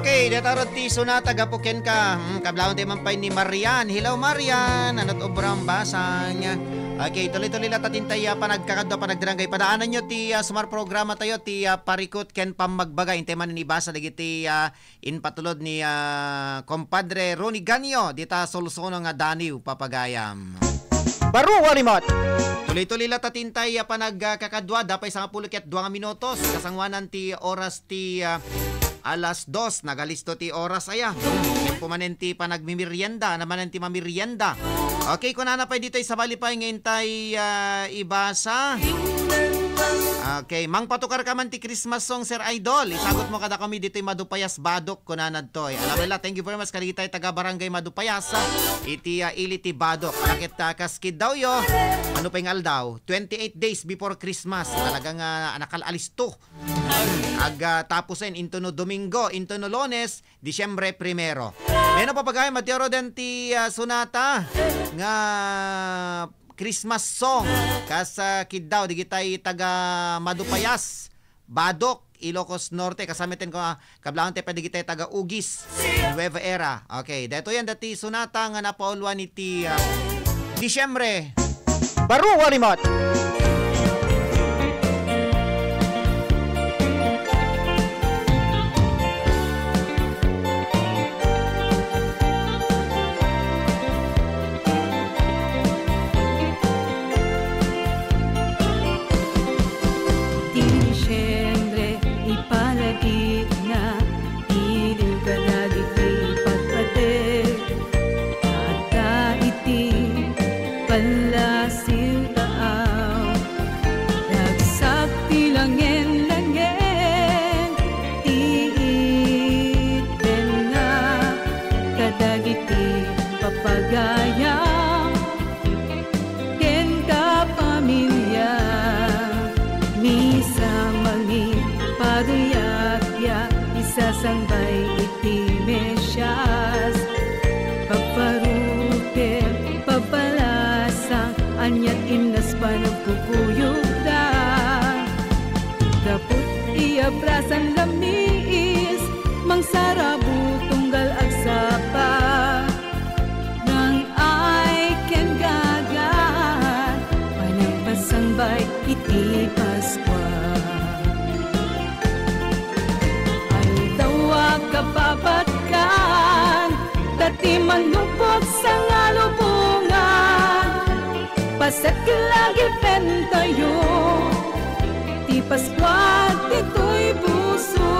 Okay, datarot ti Sonata gapuken ka. Kablaon ti mampay ni Marian. Hello Marian, anot obrang basang. Okay, tuloy-tuloy lang tatintay panagkakadwa panagdrangay. Padaanan nyo ti sumar programa tayo ti parikot ken pamagbagay. Inte man inibasa dagiti inpatulod ni compadre Ronnie Ganyo. Dita solusono nga daniw papagayam. Baro walimot. Tuloy-tuloy lang tatintay panagkakadwa. Dapay sa 12 minutos. Kasangwanan ti oras ti alas 2, nagalisto ti oras aya. Pumanenti pa nagmimirienda, naman ti mamirienda. Okay, kung nanapay dito sa balipay ngayon tay ibasa. Okay, mang patukar ka man ti Christmas song, Sir Idol. Isagot mo kada kami dito Madupayas Badok kunanad toy. Alabela, thank you very much kadagitay taga Barangay Madupayas. Iti iliti Badok. Nakit kaskid daw yo. Ano pa yung aldaw? 28 days before Christmas. Talagang nakalalis to. Tapusin into no Domingo, into no Lunes, Disyembre 1. Meron pa pagay Mateo Rodenti Sonata nga Christmas song kasa kidaw digitay taga Madupayas Badok Ilocos Norte kasamiten ko kablaon te padigitay taga Ugis Nueva Era. Okay, dito yan dati Sonata nga napaulwan iti Disyembre. Baro walimot. Sangbay iti mesyas pagparuke papalasang anyat inas panagkukuyog da kaput iabrasan lamis mangsarabu tunggal agsapa nang ay ken gagan panagpasangbay iti Paskwa. Kapapatkan dati manupot sa ngalubungan paset lagi pentayo ti Paskwa tito'y puso.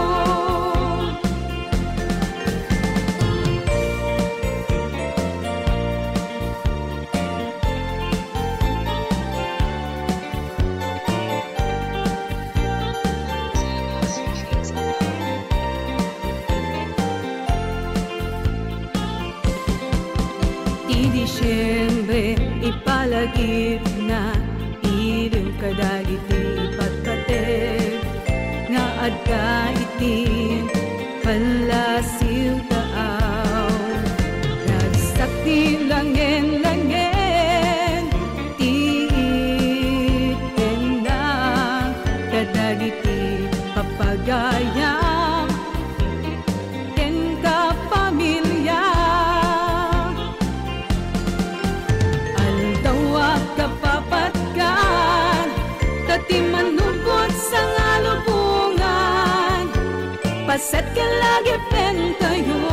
Disyembre ipalagip na ilim kadagiti patpatek nga adka iti palasiw taaw nagsakti langen-langen tiiten na kadagiti papagayam ken kapamilya. Kapapatkan dati manupot sa ngalubungan paset ka lagi pentayo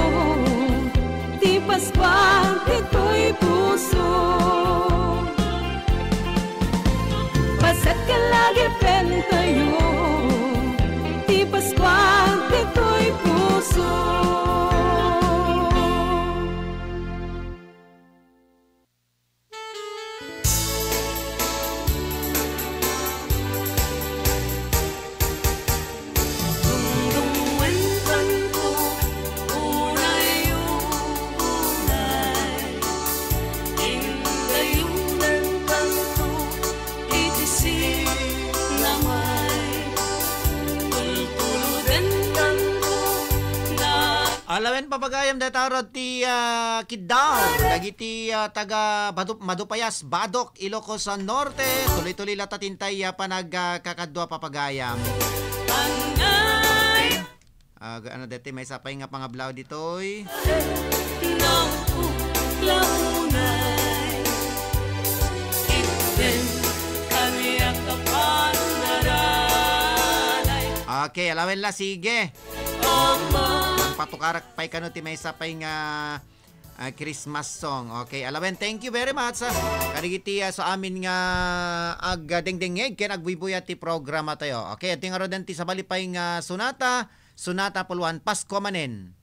ti Paskwa tito'y puso. Paset ka lagi pentayo ti Paskwa tito'y puso. Alawen papagayam da tarot ti Kiddaw, dagiti taga Madupayas, Badok, Ilocos Norte, tuloy-tuloy latatintay panagkakadwa papagayam. Ano dati may sapay nga pangablaw ditoy. Okay, alawen la sige. Patukarak pay kano ti may sapay nga Christmas song. Okay, alawen, thank you very much. Karigiti sa amin nga dengdengeg ken agbuybuya ti programa tayo. Okay, ating arodan ti sabali pay nga Sonata Puluan Pasko manen.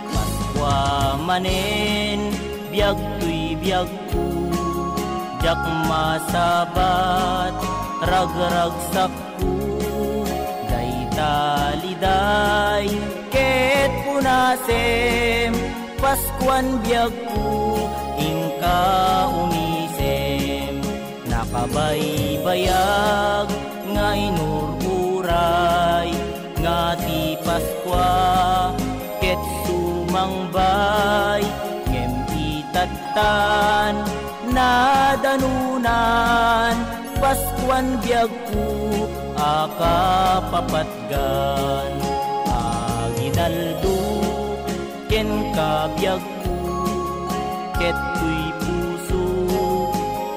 Pasko manen biag tuy biag ku jak masabat rag-rag sakku day taliday ket punasem Paskuan biag ku ingka umisem nakabaybayag nga inururay nga ti Paskwa ket sumangbay ngem itatan nadanunan Paskuan biag ku akapapatgan aginaldo ken kabyag ku ket tuy puso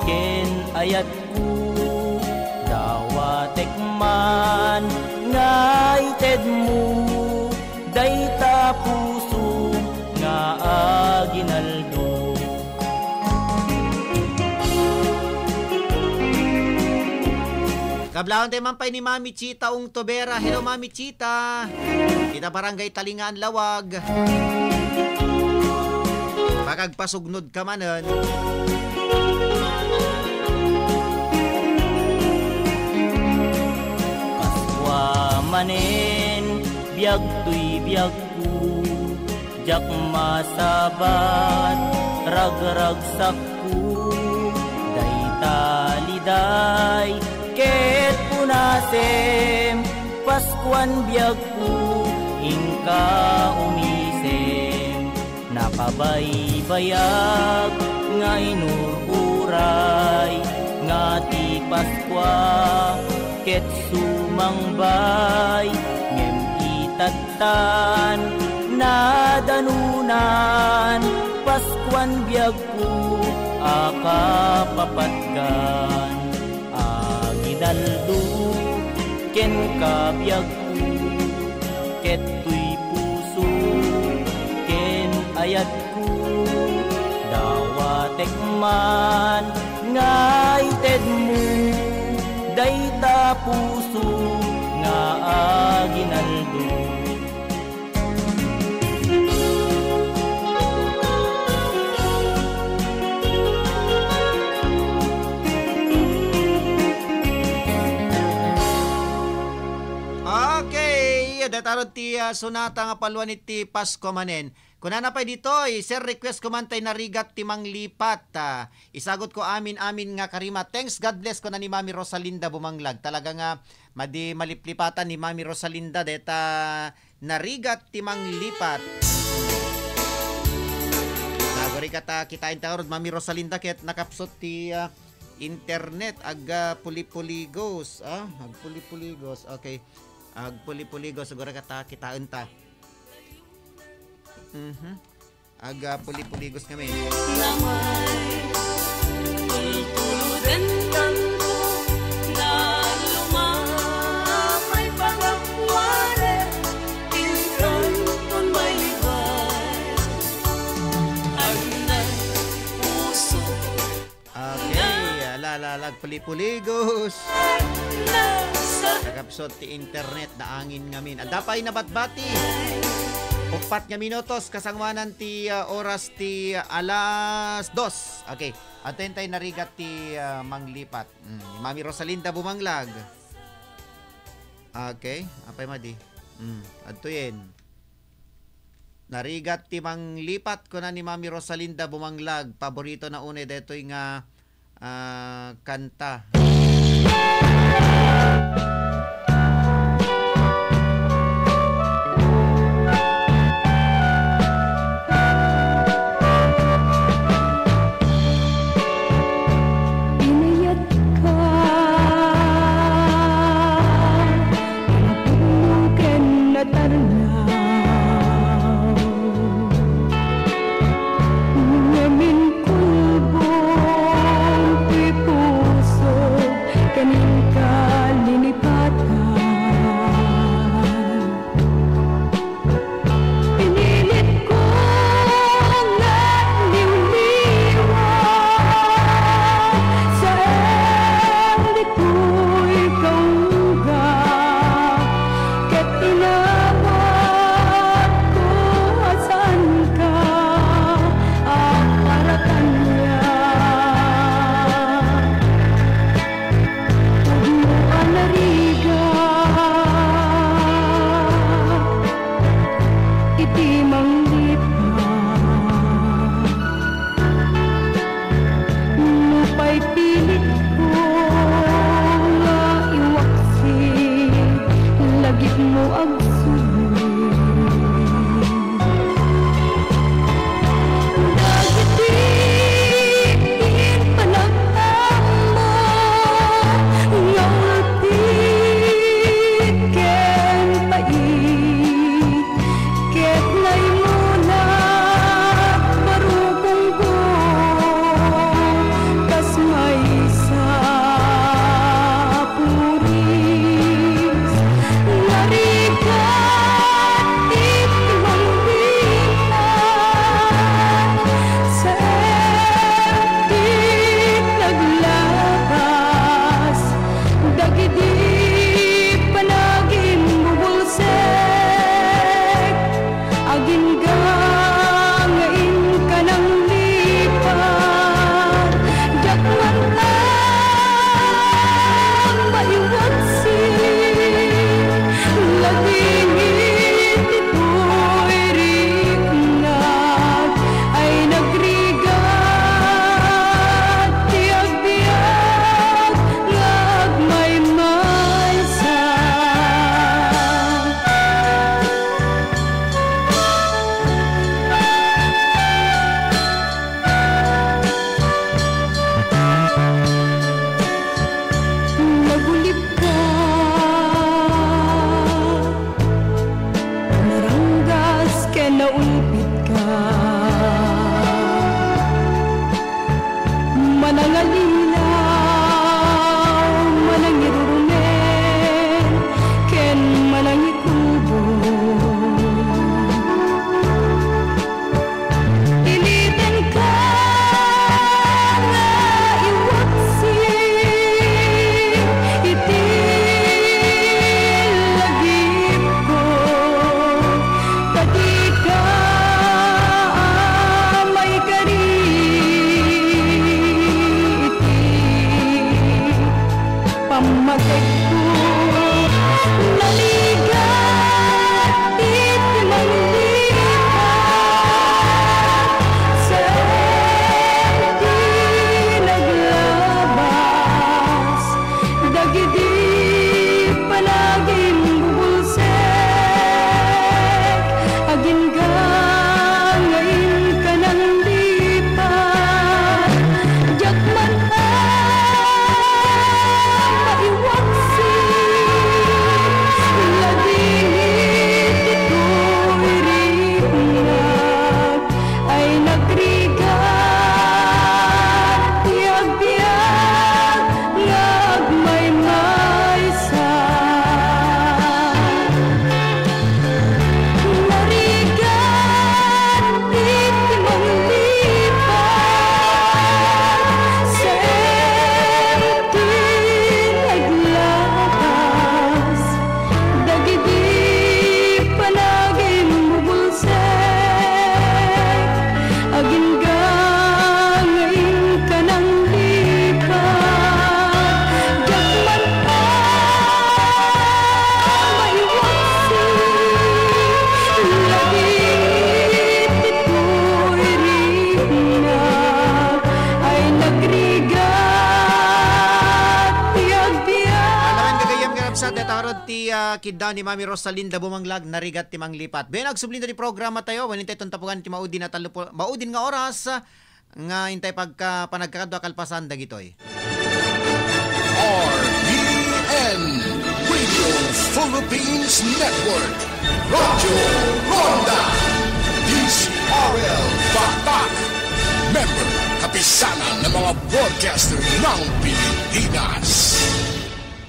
ken ayat ku dawatek man nga ited mo dayta puso nga aginaldo. Kablawan tayo mampay ni Mami Chita ung Tobera. Hello Mami Chita. Kita barangay Talingaan Lawag. Pagagpasugnod ka manon. Paskwa manen biag tuy biag ku jak masabat rag-rag sakku day taliday ket punasem Paskuan biag ku ingka umisem nakabaybayag nga inururay nga ti Paskwa ket sumangbay ngem itatan nadanunan Paskuan biag ku akapapatgan aginaldo ken kabyag ku ket tuy puso ken ayat ku dawatek man nga ited mo dayta puso nga aginaldo. Tarot ti Sonata nga paluan iti Pasko manen. Kunana pa dito, sir request ko man tay narigat ti manglipat. Isagot ko amin nga karima. Thanks, God bless ko na ni Mami Rosalinda bumanglag. Talaga nga madi maliplipatan ni Mami Rosalinda deta narigat ti manglipat. Nagori kata kitain tarot Mami Rosalinda ket nakapsot ti internet aga pulipuligos. Ag pulipuligos. Okay. Agpuli-puligo siguro kata kitaan ta. Aga puli-puligos kami. Lamay tultuludan tanto na lumamay pagkakware insan ton may libay anay puso. Okay, alalag puli-puligos. Nakapsot ti internet na angin ngamin. Adapay na batbati. 4 nga minutos kasangwanan ti oras ti alas 2. Okay. Atentay narigat ti manglipat. Mami Rosalinda bumanglag. Okay. Apay madi. Adto yen. Narigat timang lipat ko na ni Mami Rosalinda Bumanglag. Paborito na une detoy nga kanta. Kanin ka linipad kidda ni Mami Rosalinda bumanglag narigat timang lipat. Benag sublindo di programa tayo, wanintay itong tapugan ti maudin at maudin nga oras nga intay pagka panagkakadwa kalpasan dagitoy. RPN Radio Philippines Network Radyo Ronda DCRL Batak Member kapisanan ng mga broadcaster ng Pilipinas.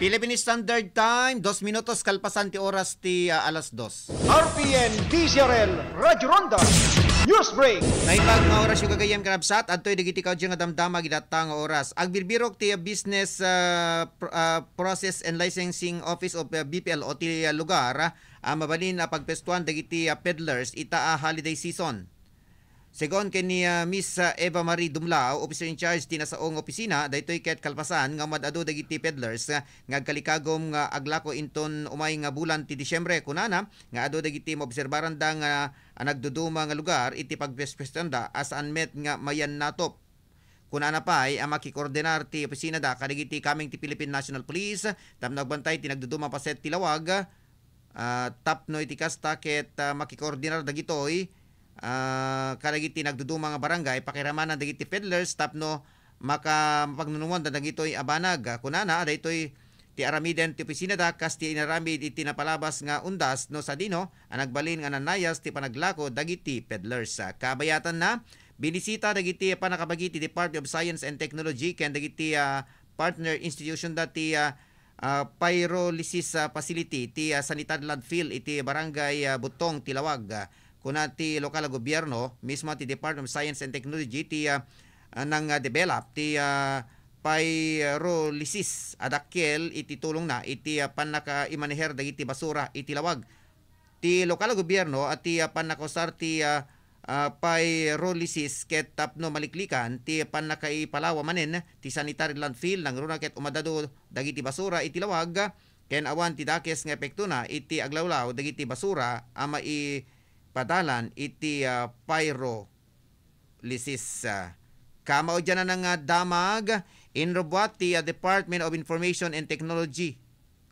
Philippine Standard Time, 2 minutos kalpasan ti oras ti alas 2. RPN DCRL Radyo Ronda News Break. Naipag nga oras yung gagayam karabsat at to'y digiti ka dyan nga damdama gidatang nga oras. Agbirbirok ti Business Process and Licensing Office of BPL o ti lugar mabalin pagpestuan digiti peddlers ita holiday season. Segon ken ni Miss Eva Marie Dumlao, officer in charge ti nasaong opisina, daytoy ket kalpasan nga madado dagiti peddlers nga kalikagom nga aglako inton umay nga bulan ti Disyembre kunana nga ado dagiti maobserbaran da nga nagduduma nga lugar iti pagpespestanda as unmet nga mayan natop. Kunana pa ay makikoordinar ti opisina da kadagiti kaming ti Philippine National Police tam nagbantay ti nagduduma paset ti lawag tapno iti kasta ket makikoordinar dagitoy karagiti nagduduma nga barangay pakiramanan dagiti peddlers tapno makapagnunuan dagitoy abanag kunana daytoy ti aramiden ti opisina da kas ti inaramid iti napalabas nga undas no sa dino nagbalin nga nanayas ti panaglako dagiti peddlers. Kabayatan na binisita dagiti panakabagi ti Department of Science and Technology ken dagiti partner institution dati pyrolysis facility ti sanitary landfill iti barangay Butong Tilawag. Kuna ti lokal gobyerno mismo ti Department of Science and Technology ti nang develop ti pyrolysis adakkel iti tulong na iti panaka imaneher dagiti basura iti lawag. Ti lokal gobyerno at ti panakosar ti pyrolysis ket tapno maliklikan ti panaka ipalawa manen ti sanitary landfill nang runa ket umadado dagiti basura iti lawag ken awan ti dakes nga epekto na iti aglawlaw dagiti basura ama padalan iti pyrolysis. Kamao dyan na ng damag inrobwat ti Department of Information and Technology.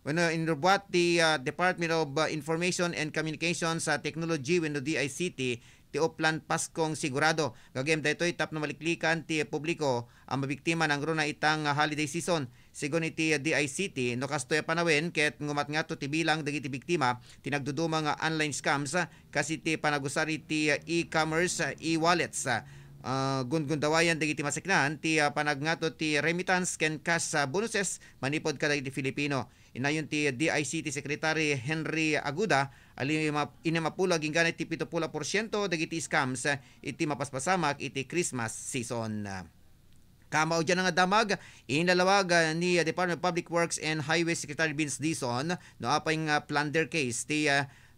Inrobwat ti Department of Information and Communications sa Technology wenno DICT ti Oplan Paskong sigurado. Gagem daytoy tapno maliklikan ti publiko ang mabiktima ng runa itang holiday season. Sigon iti DICT no kastoy panawen ket ngumat nga to ti bilang dagiti biktima tinagduduma nga online scams kasi ti panagusari ti e-commerce e-wallets. Gundawayan dagiti masiknan ti panagnato ti remittance ken cash bonuses manipod kada iti Filipino. Inayon ti DICT Secretary Henry Aguda inimapulag ingganit ti 70% dagiti scams iti mapaspasamak iti Christmas season. Kamao dyan nga damag, inalawag ni Department of Public Works and Highway Secretary Vince Dizon no apay nga plunder case ti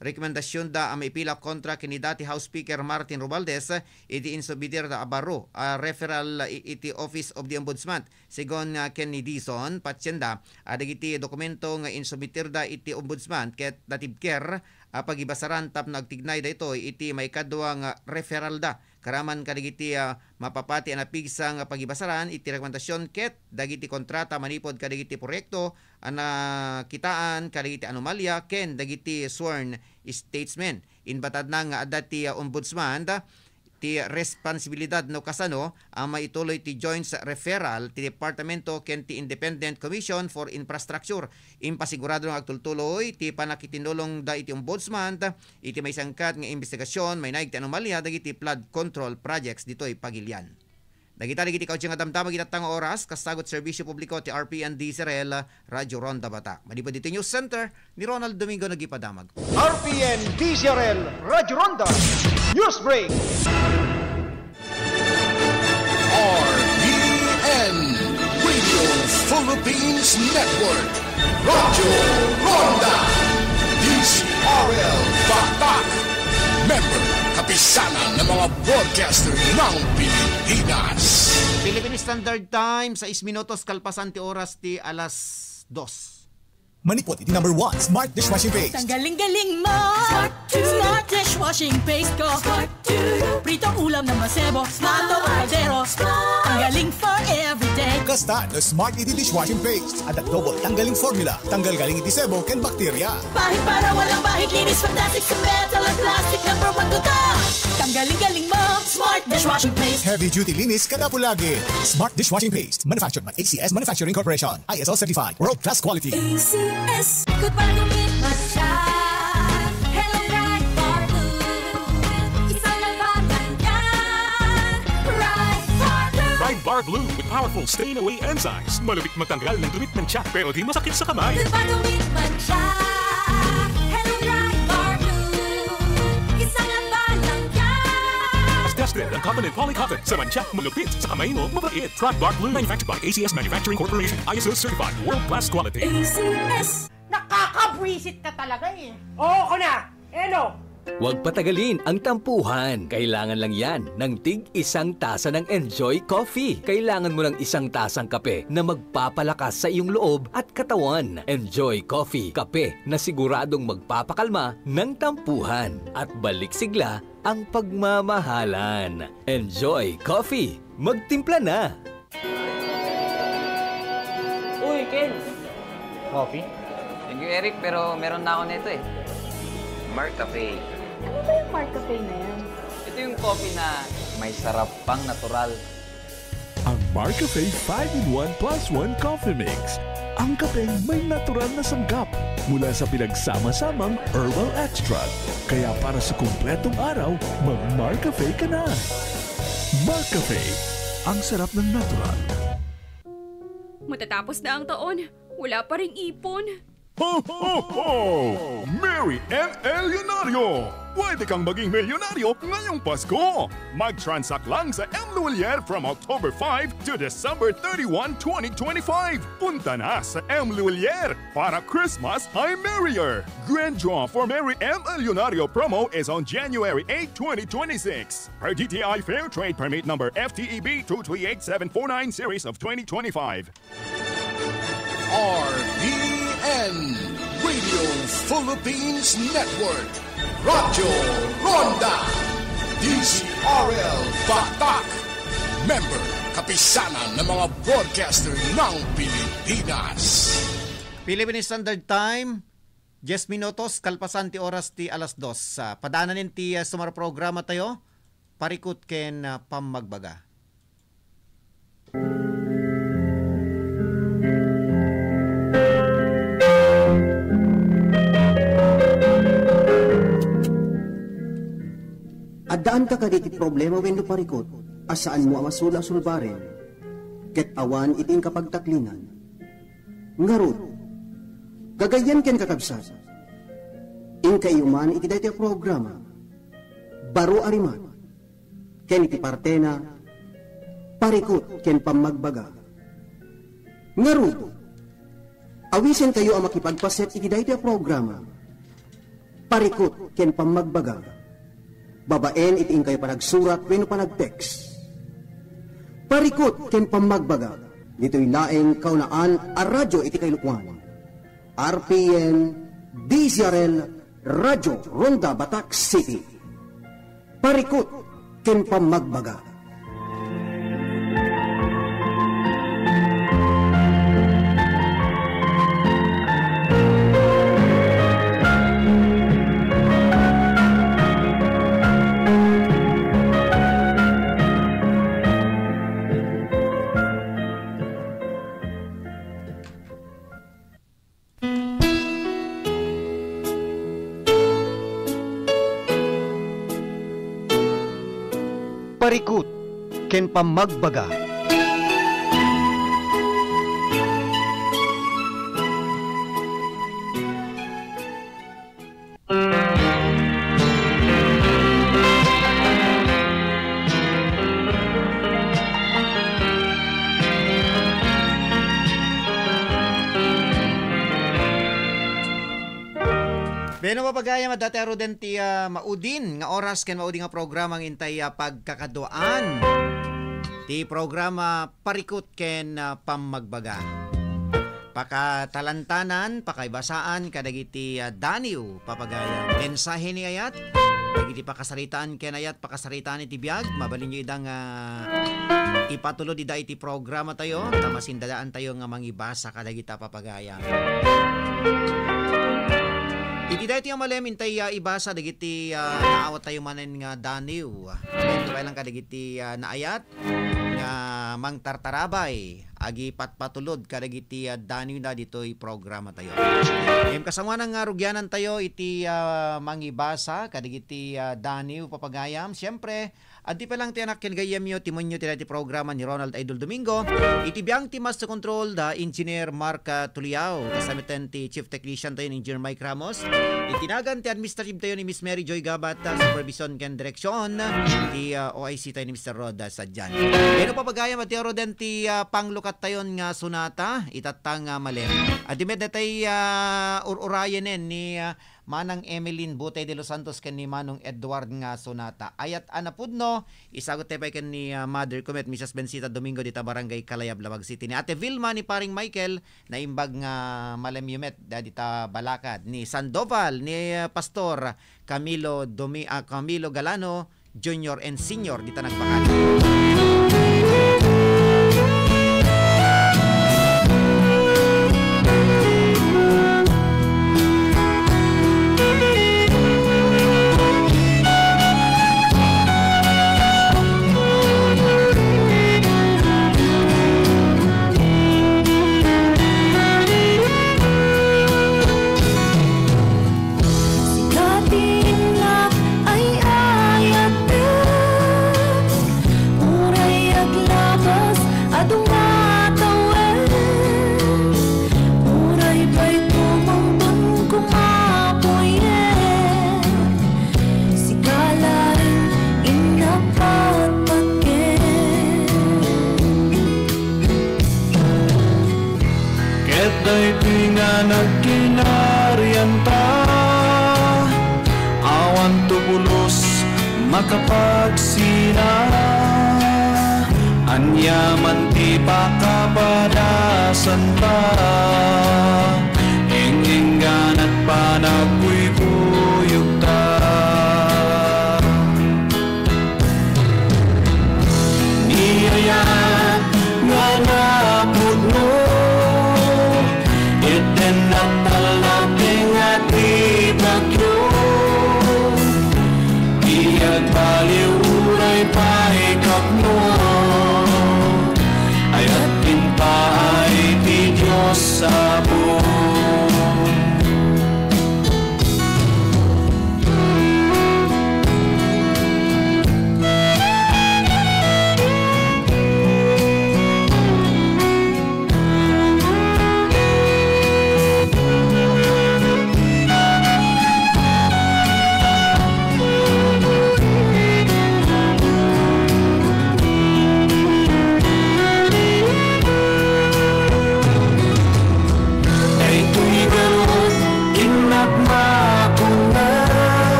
rekomendasyon da ang maipila kontra kini dati House Speaker Martin Romualdez iti insubidir da abaro referral iti Office of the Ombudsman. Sigon ken ni Dizon patsyenda adagiti dokumento nga insubitir da iti Ombudsman ket natibker pagibasaran tap nagtignay daytoy iti may kadwa nga referral da karaman kadagiti mapapati na pigsa nga pagibasaran iti rekomendasyon ket dagiti kontrata manipod kadagiti proyekto ana kitaan kadagiti anomalya ken dagiti sworn statesmen. Inbatad na nga adati ombudsman ti responsibilidad no kasano ang maituloy ti joint referral ti departamento ken ti Independent Commission for Infrastructure. Impasigurado ng agtultuloy ti panakitinulong da iti ombudsman iti may sangkat nga investigasyon may naig ti anomalya dagiti flood control projects ditoy pagilian. Dagita digiti kautseng adamdamag itatang oras kasagot serbisyo publiko ti RPN DCRL Radyo Ronda Batak. Manipod dito News Center ni Ronald Domingo nagipadamag. RPN DCRL Radyo Ronda News Break. RPN Radio Philippines Network Radyo Ronda DCRL Batak Member kapisanan ng mga broadcaster ng Pilipinas. Philippine Standard Time sa 6 minutos kalpasan ti oras ti alas 2. Manipot iti number 1 Smart Dishwashing Paste. Ang galing-galing mo! Smart Dishwashing Paste ko. Pritong ulam na masebo. Smart o kaldero. Ang galing for everyday. Kasta no Smart Iti Dishwashing Paste. At double tanggaling formula. Tanggal galing iti sebo ken bakterya. Bahid para walang bahid, linis, fantastic sa metal at plastic, number 1 to ta. Tanggaling-galing mo, Smart Dishwashing Paste. Heavy duty linis kada pulagi. Smart Dishwashing Paste. Manufactured by ACS Manufacturing Corporation. ISO certified. World class quality. ACS. Good para gumit masya. Hello right for blue. Isang labanan yan. Right for blue. Ride Bar Blue with powerful stain-away enzymes. Malupit magtanggal ng dumit ng tiyak pero di masakit sa kamay. Good para gumit masya. Hello right for blue. Isang labanan yan. As tested ang cotton and polycotton sa mancha, malupit sa kamay mo, mabait. Ride Bar Blue manufactured by ACS Manufacturing Corporation. ISO certified. World class quality. ACS. Nakakabwisit ka talaga eh. Oo ko na. Ano? Huwag patagalin ang tampuhan. Kailangan lang yan ng tig-1 tasa ng Enjoy Coffee. Kailangan mo ng 1 tasang kape na magpapalakas sa iyong loob at katawan. Enjoy Coffee, kape na siguradong magpapakalma ng tampuhan at balik sigla ang pagmamahalan. Enjoy Coffee. Magtimpla na! Uy, Ken! Coffee? Thank you, Eric, pero meron na ako nito eh. Marcafe. Ano ba yung Marcafe na yan? Ito yung coffee na may sarap pang natural. Ang Marcafe 5-in-1 plus 1 Coffee Mix. Ang kape may natural na sanggap mula sa pinagsama-samang herbal extract. Kaya para sa kumpletong araw, mag-Marcafe ka na. Marcafe, ang sarap ng natural. Matatapos na ang taon, wala pa ring ipon. Ho, ho, ho! Merry ML Leonario! Pwede kang maging milyonaryo ngayong Pasko! Mag-transact lang sa M. Luwalier from October 5 to December 31, 2025! Punta na sa M. Luwalier para Christmas ay merrier! Grand draw for Merry ML Leonario promo is on January 8, 2026. Per DTI Fair Trade Permit number FTEB 238749 series of 2025. RPN Radio Philippines Network. Radyo Ronda. DZRL Batak. Member kapisanan ng mga broadcaster ng Pilipinas. Philippine Standard Time, 10 minutos, kalpasan ti oras ti alas 2. Padaanan ti sumar programa tayo, parikot ken pamagbaga. Addaan ka kaditi problema wenno parikot, asaan mo amasula sulbaren, ket awan iting kapagtaklinan. Ngarud, gagayan ken kakabsat, inka iyuman iti daytoy programa, baro ariman, ken iti partena, parikot ken pamagbaga. Ngarud, awisen kayo ang makipagpaset iti daytoy programa, parikot ken pamagbaga. Babaen iting kayo panagsurat wenno panag-text. Parikot ken pamagbaga. Dito'y laeng kaunaan a radyo iti kaylukwan. RPN DZRL Radyo Ronda Batak City. Parikot ken pamagbaga. Parikot ken pamagbaga. Beno mapagaya madatero den ti maudin nga oras ken maudin nga programa ng intay pagkakaduan. Ti programa parikot ken pamagbaga. Pakatalantanan, pakaibasaan kadagiti daniw papagaya mensahe ni ayat Iti pakasaritaan kenayat pakasaritaan iti biag. Mabalin nyo idang ipatulod ida iti programa tayo. Tamasindadaan tayo nga mangibasa kadagita papagaya. Iti da iti amalem intay ibasa dagiti naawat tayo manen nga daniw. Ito lang kadagiti naayat nga mangtartarabay agi patpatulod kadagiti daniw na ditoy programa tayo. Kasama ng rugyanan tayo iti mangibasa kadagiti daniw papagayam. Siyempre, adi pa lang tiyanak ken gayam yo timonyo ti programa ni Ronald Idol Domingo. Iti biyang ti Master Control da Engineer Mark Tuliao. Kasamitan ti Chief Technician tayo ni Engineer Mike Ramos. Itinagan ti Administrative tayo ni Miss Mary Joy Gabat. Supervision ken Direksyon ti OIC tayo ni Mr. Rod Sadjan. Pero papagayam at tiyo den ti panglukat tayo nga sunata itatang malem. Adi med natay ururayan ni Manang Emeline Butay de Los Santos ken ni Manong Edward nga sonata. Ayat anapudno isagot tayo ken ni Mother Comet Mrs. Bensita Domingo dita Barangay Kalayab Labag City. Ni Ate Vilma ni paring Michael na imbag nga malem yumet dita Balakad. Ni Sandoval ni Pastor Camilo Galano Junior and Senior dita Nagbakan. Makapagsina anyaman ti pakapadasan pa engenggan at panagkuyuyog ta niyayat nga napudno iten at talaking at ibagyo baliw uray paikap mo ayat pintaay ti Diyos sabon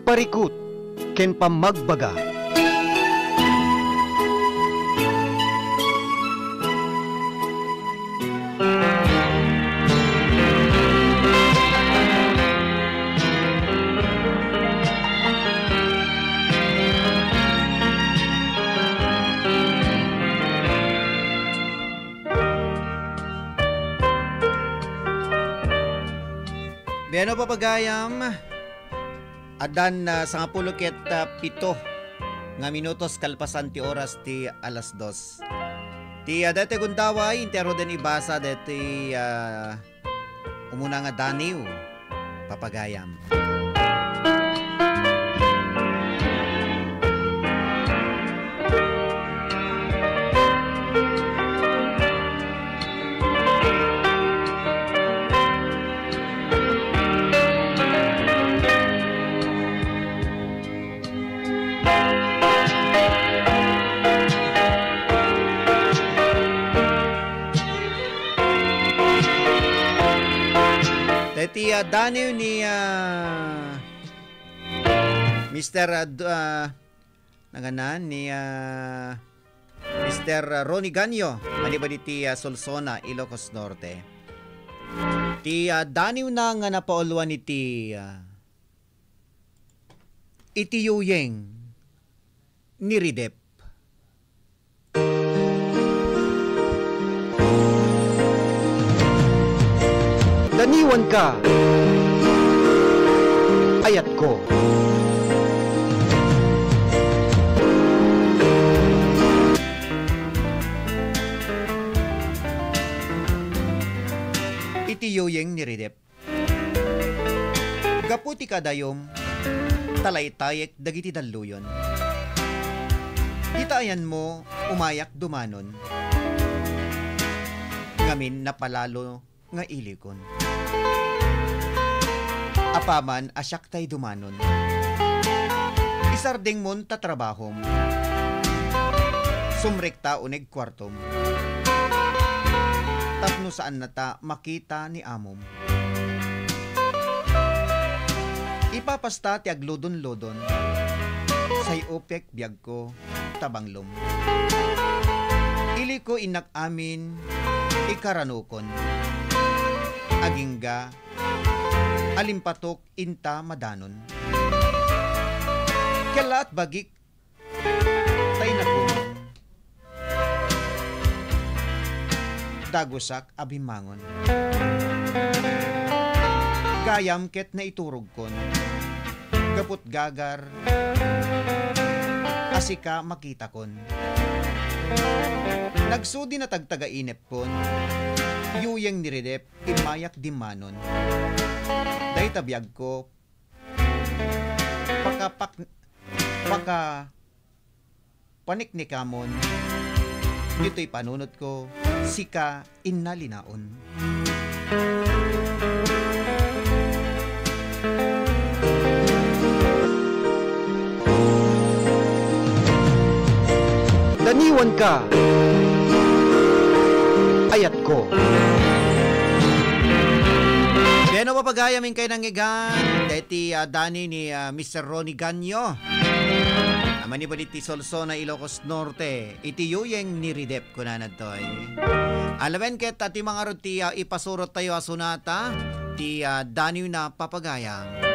Pagparikot ken pamagbaga. Beno papagayam, adan sa 10 ket 7 nga minutos kalpasan ti oras ti alas 2. Ti dati gundaway, intero den ibasa dati umuna nga daniw, papagayam. Ti daniw ni Mr. Nanganan ni Mr. Ronnie Ganyo maniba ti Solsona, Ilocos Norte. Ti daniw na nga napauluan iti itiyuyeng ni Ridep. Daniwan ka, ayat ko. Itiyuyeng ni Ridep. Gaputi kadayom, talaytayek dagiti dalluyon. Gitaayan mo, umayak dumanon. Ngamin napalalo nga ilikon. Apaman asyak tay dumanon. Isardeng mon tatrabahom. Sumrekta uneg kwartom. Tapno saan nata makita ni amom. Ipapasta ti aglodon-lodon. Say opek biag ko tabanglom. Ili ko inak amin ikaranukon. Agingga alimpatok inta madanon. Kalaat bagik tay nakung dagusak abimangon. Gayam ket na iturog kon. Gaput gagar asika makita kon. Nagsudi na tagtaga inep kon. Yuyeng ni Ridep imayak dimanon. Day tabiyag ko paka paniknikamon. Dito'y panunot ko sika innalinaon. Daniwan ka, ayat ko. Beno papagayamin kay nangigan deti dani ni Mr. Ronnie Ganyo. Naman ni baliti Solsona, Ilocos Norte. Iti yuyeng ni Ridep kunanad toy. Alawen ket ti mga ruti ipasurot tayo asunata ti dani na papagayam.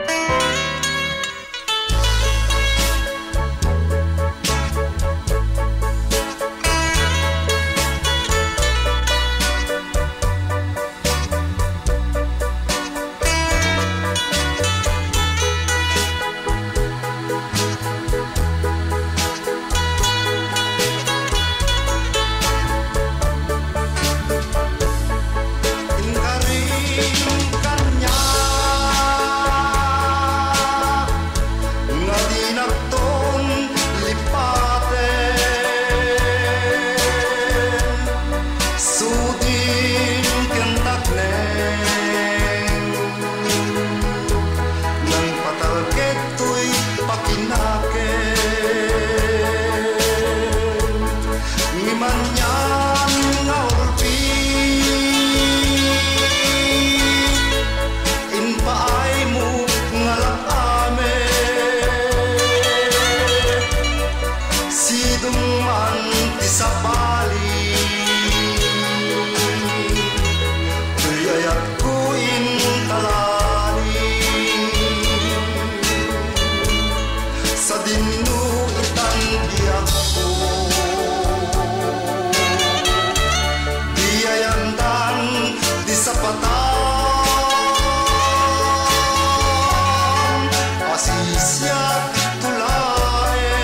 dinno itang biyak ko. Diayandan di sapatan, asisyak tulae,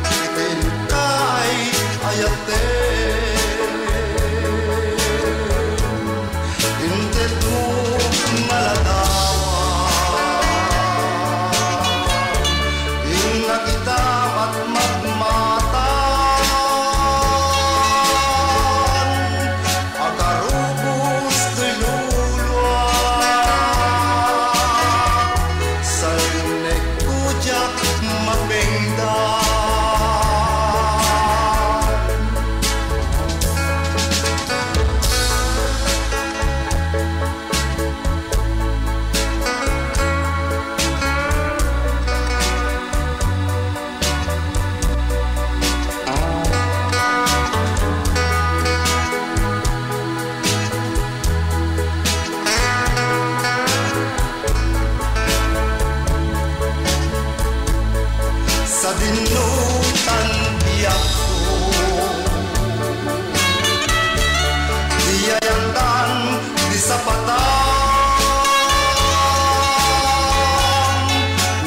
itintay ayate. Intet mo maladawan, ina kita at magmatan, agarubos tiluluan, sa inek kujak mapengdan. Sa dinutan biyak ko, diayandan di sapatan,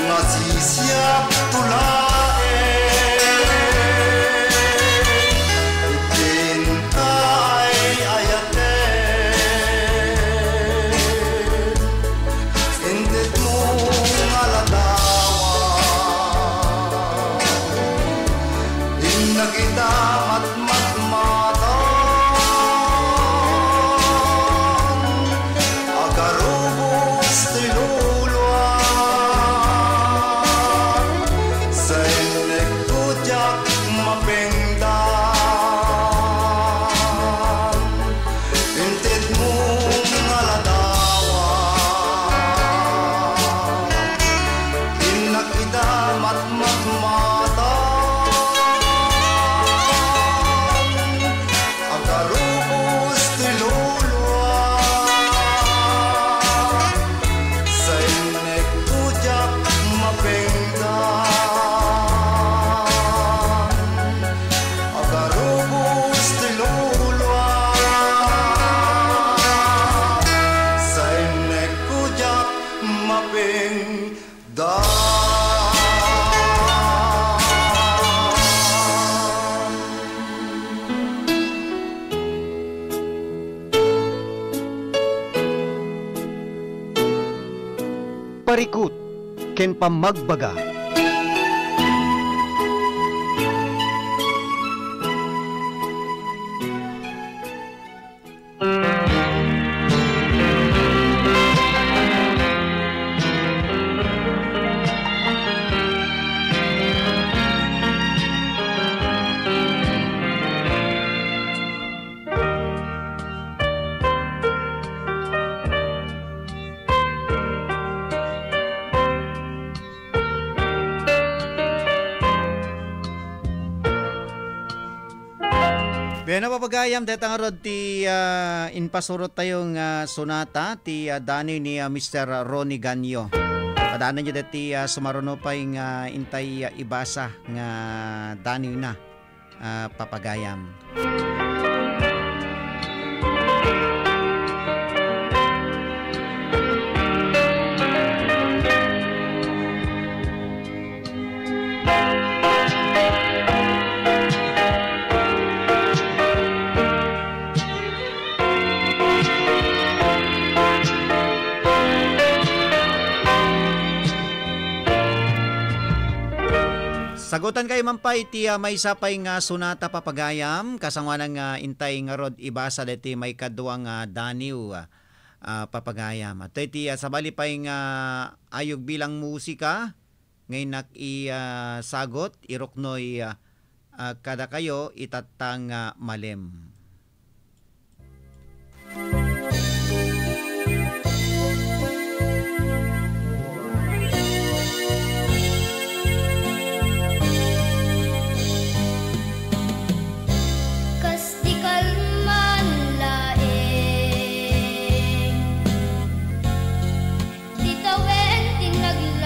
nasisyak tulae, itintay ayate. Indet mo aladawan, inna kita at magmatan, agarubos tiluluan, sa inek kujak mapengdan. Inted mo aladawan, inna kita at magmatan, agarubos tiluluan, sa inek kujak mapengdan, agarubos tiluluan, sa inek kujak mapengdan. Parikut, ken pamagbaga. Bena papagayam detang rod ti inpasurot tayong sonata ti dani ni Mr. Ronnie Ganyo. Padanan nyo dati sumaruno pa yung intay ibasa nga dani na papagayam. Sagutan kay mampay ti may sapay nga sonata papagayam kasangwanan nga intay nga rod ibasa deti may kaduang daniw papagayam. At ti sabali pay nga ayog bilang musika ngay nak sagot iroknoy kada kayo itatang malem. Titawen tinagla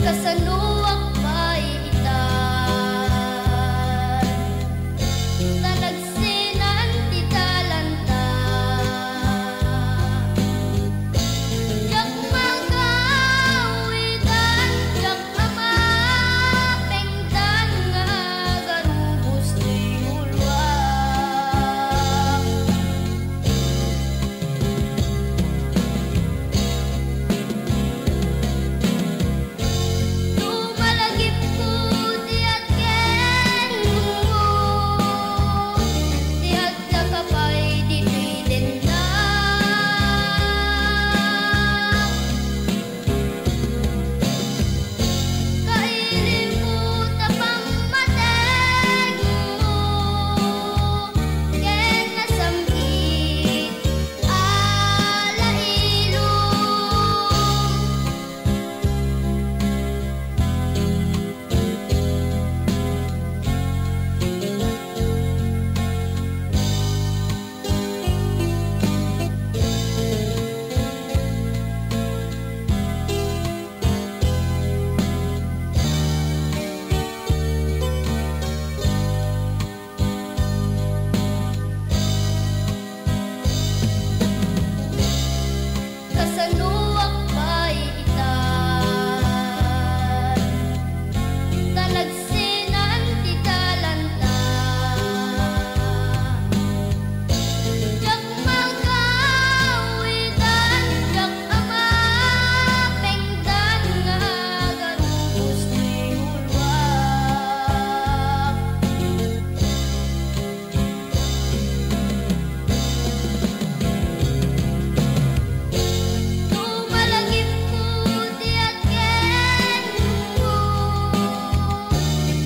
kasanuwak pa'y itan, tanagsinan ti talanta, jak magawitan, jak amapengtan nga garubos ti ulwak. Tumalagip ko tiyak ken mo, tiyak na kapay dito'y denda. Kailin mo tapang mateng mo, ken nasamit alailong. Kasanuwak pa'y itan, tanagsinan ti talanta, jak magawitan, jak amapengtan nga garubos ti ulwak. Tumalagip ko tiyak ken mo,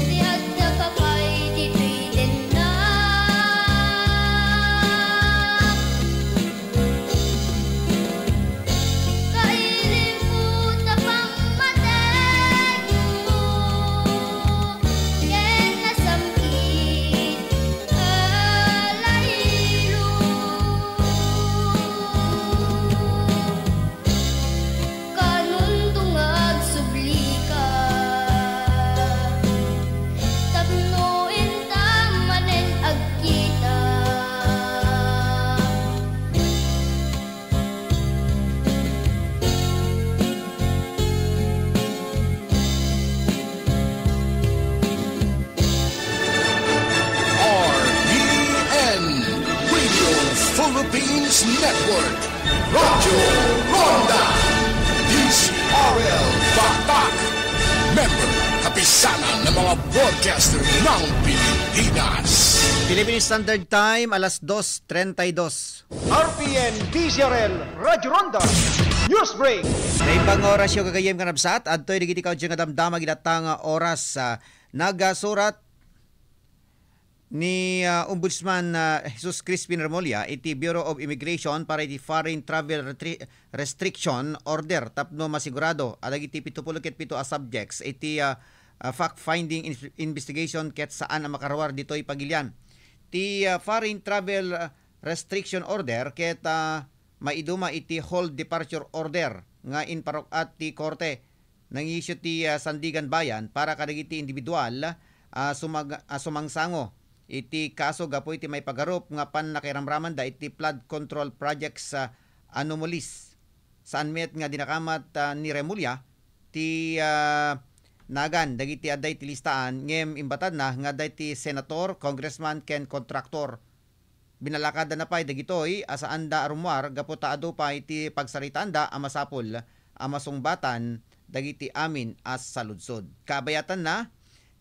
tiyak na kapay dito'y denda. Kailin mo tapang mateng mo, ken nasamit alailong. Kanun tungag subli ka, tapno intamanen agkita. RPN Radio Philippines Network. Radyo Ronda. DCRL Batak. Member kapisanan ng mga broadcaster ng Pilipinas. Philippine Standard Time, alas 2:32. RPN DCRL Radyo Ronda News Break. May ibang oras yung kagayem kanabsat. Adto'y digitikaw dyan kadamdama ginatang oras. Nagasurat ni Ombudsman Jesus Crispin Remulla iti Bureau of Immigration para iti foreign travel restriction order tapno masigurado adag iti 77 a subjects iti fact-finding investigation ket saan ang makarawar dito'y pagilian. Ti foreign travel restriction order ket maiduma iti hold departure order nga inparok at ti korte nang issue ti Sandigan Bayan para kadagiti individual sumangsango iti kaso gapo iti may pagarup nga pan nakiramraman da iti flood control projects anomalies saan met nga dinakamat ni Remulla ti nagan dagiti adday ti listaan ngem imbatad na nga day ti senator, congressman ken kontraktor. Binalakad na pay dagitoy asaan da arumwar gapo taado pa iti pagsaritaan da amasapol amasungbatan dagiti amin as saludsod. Kabayatan na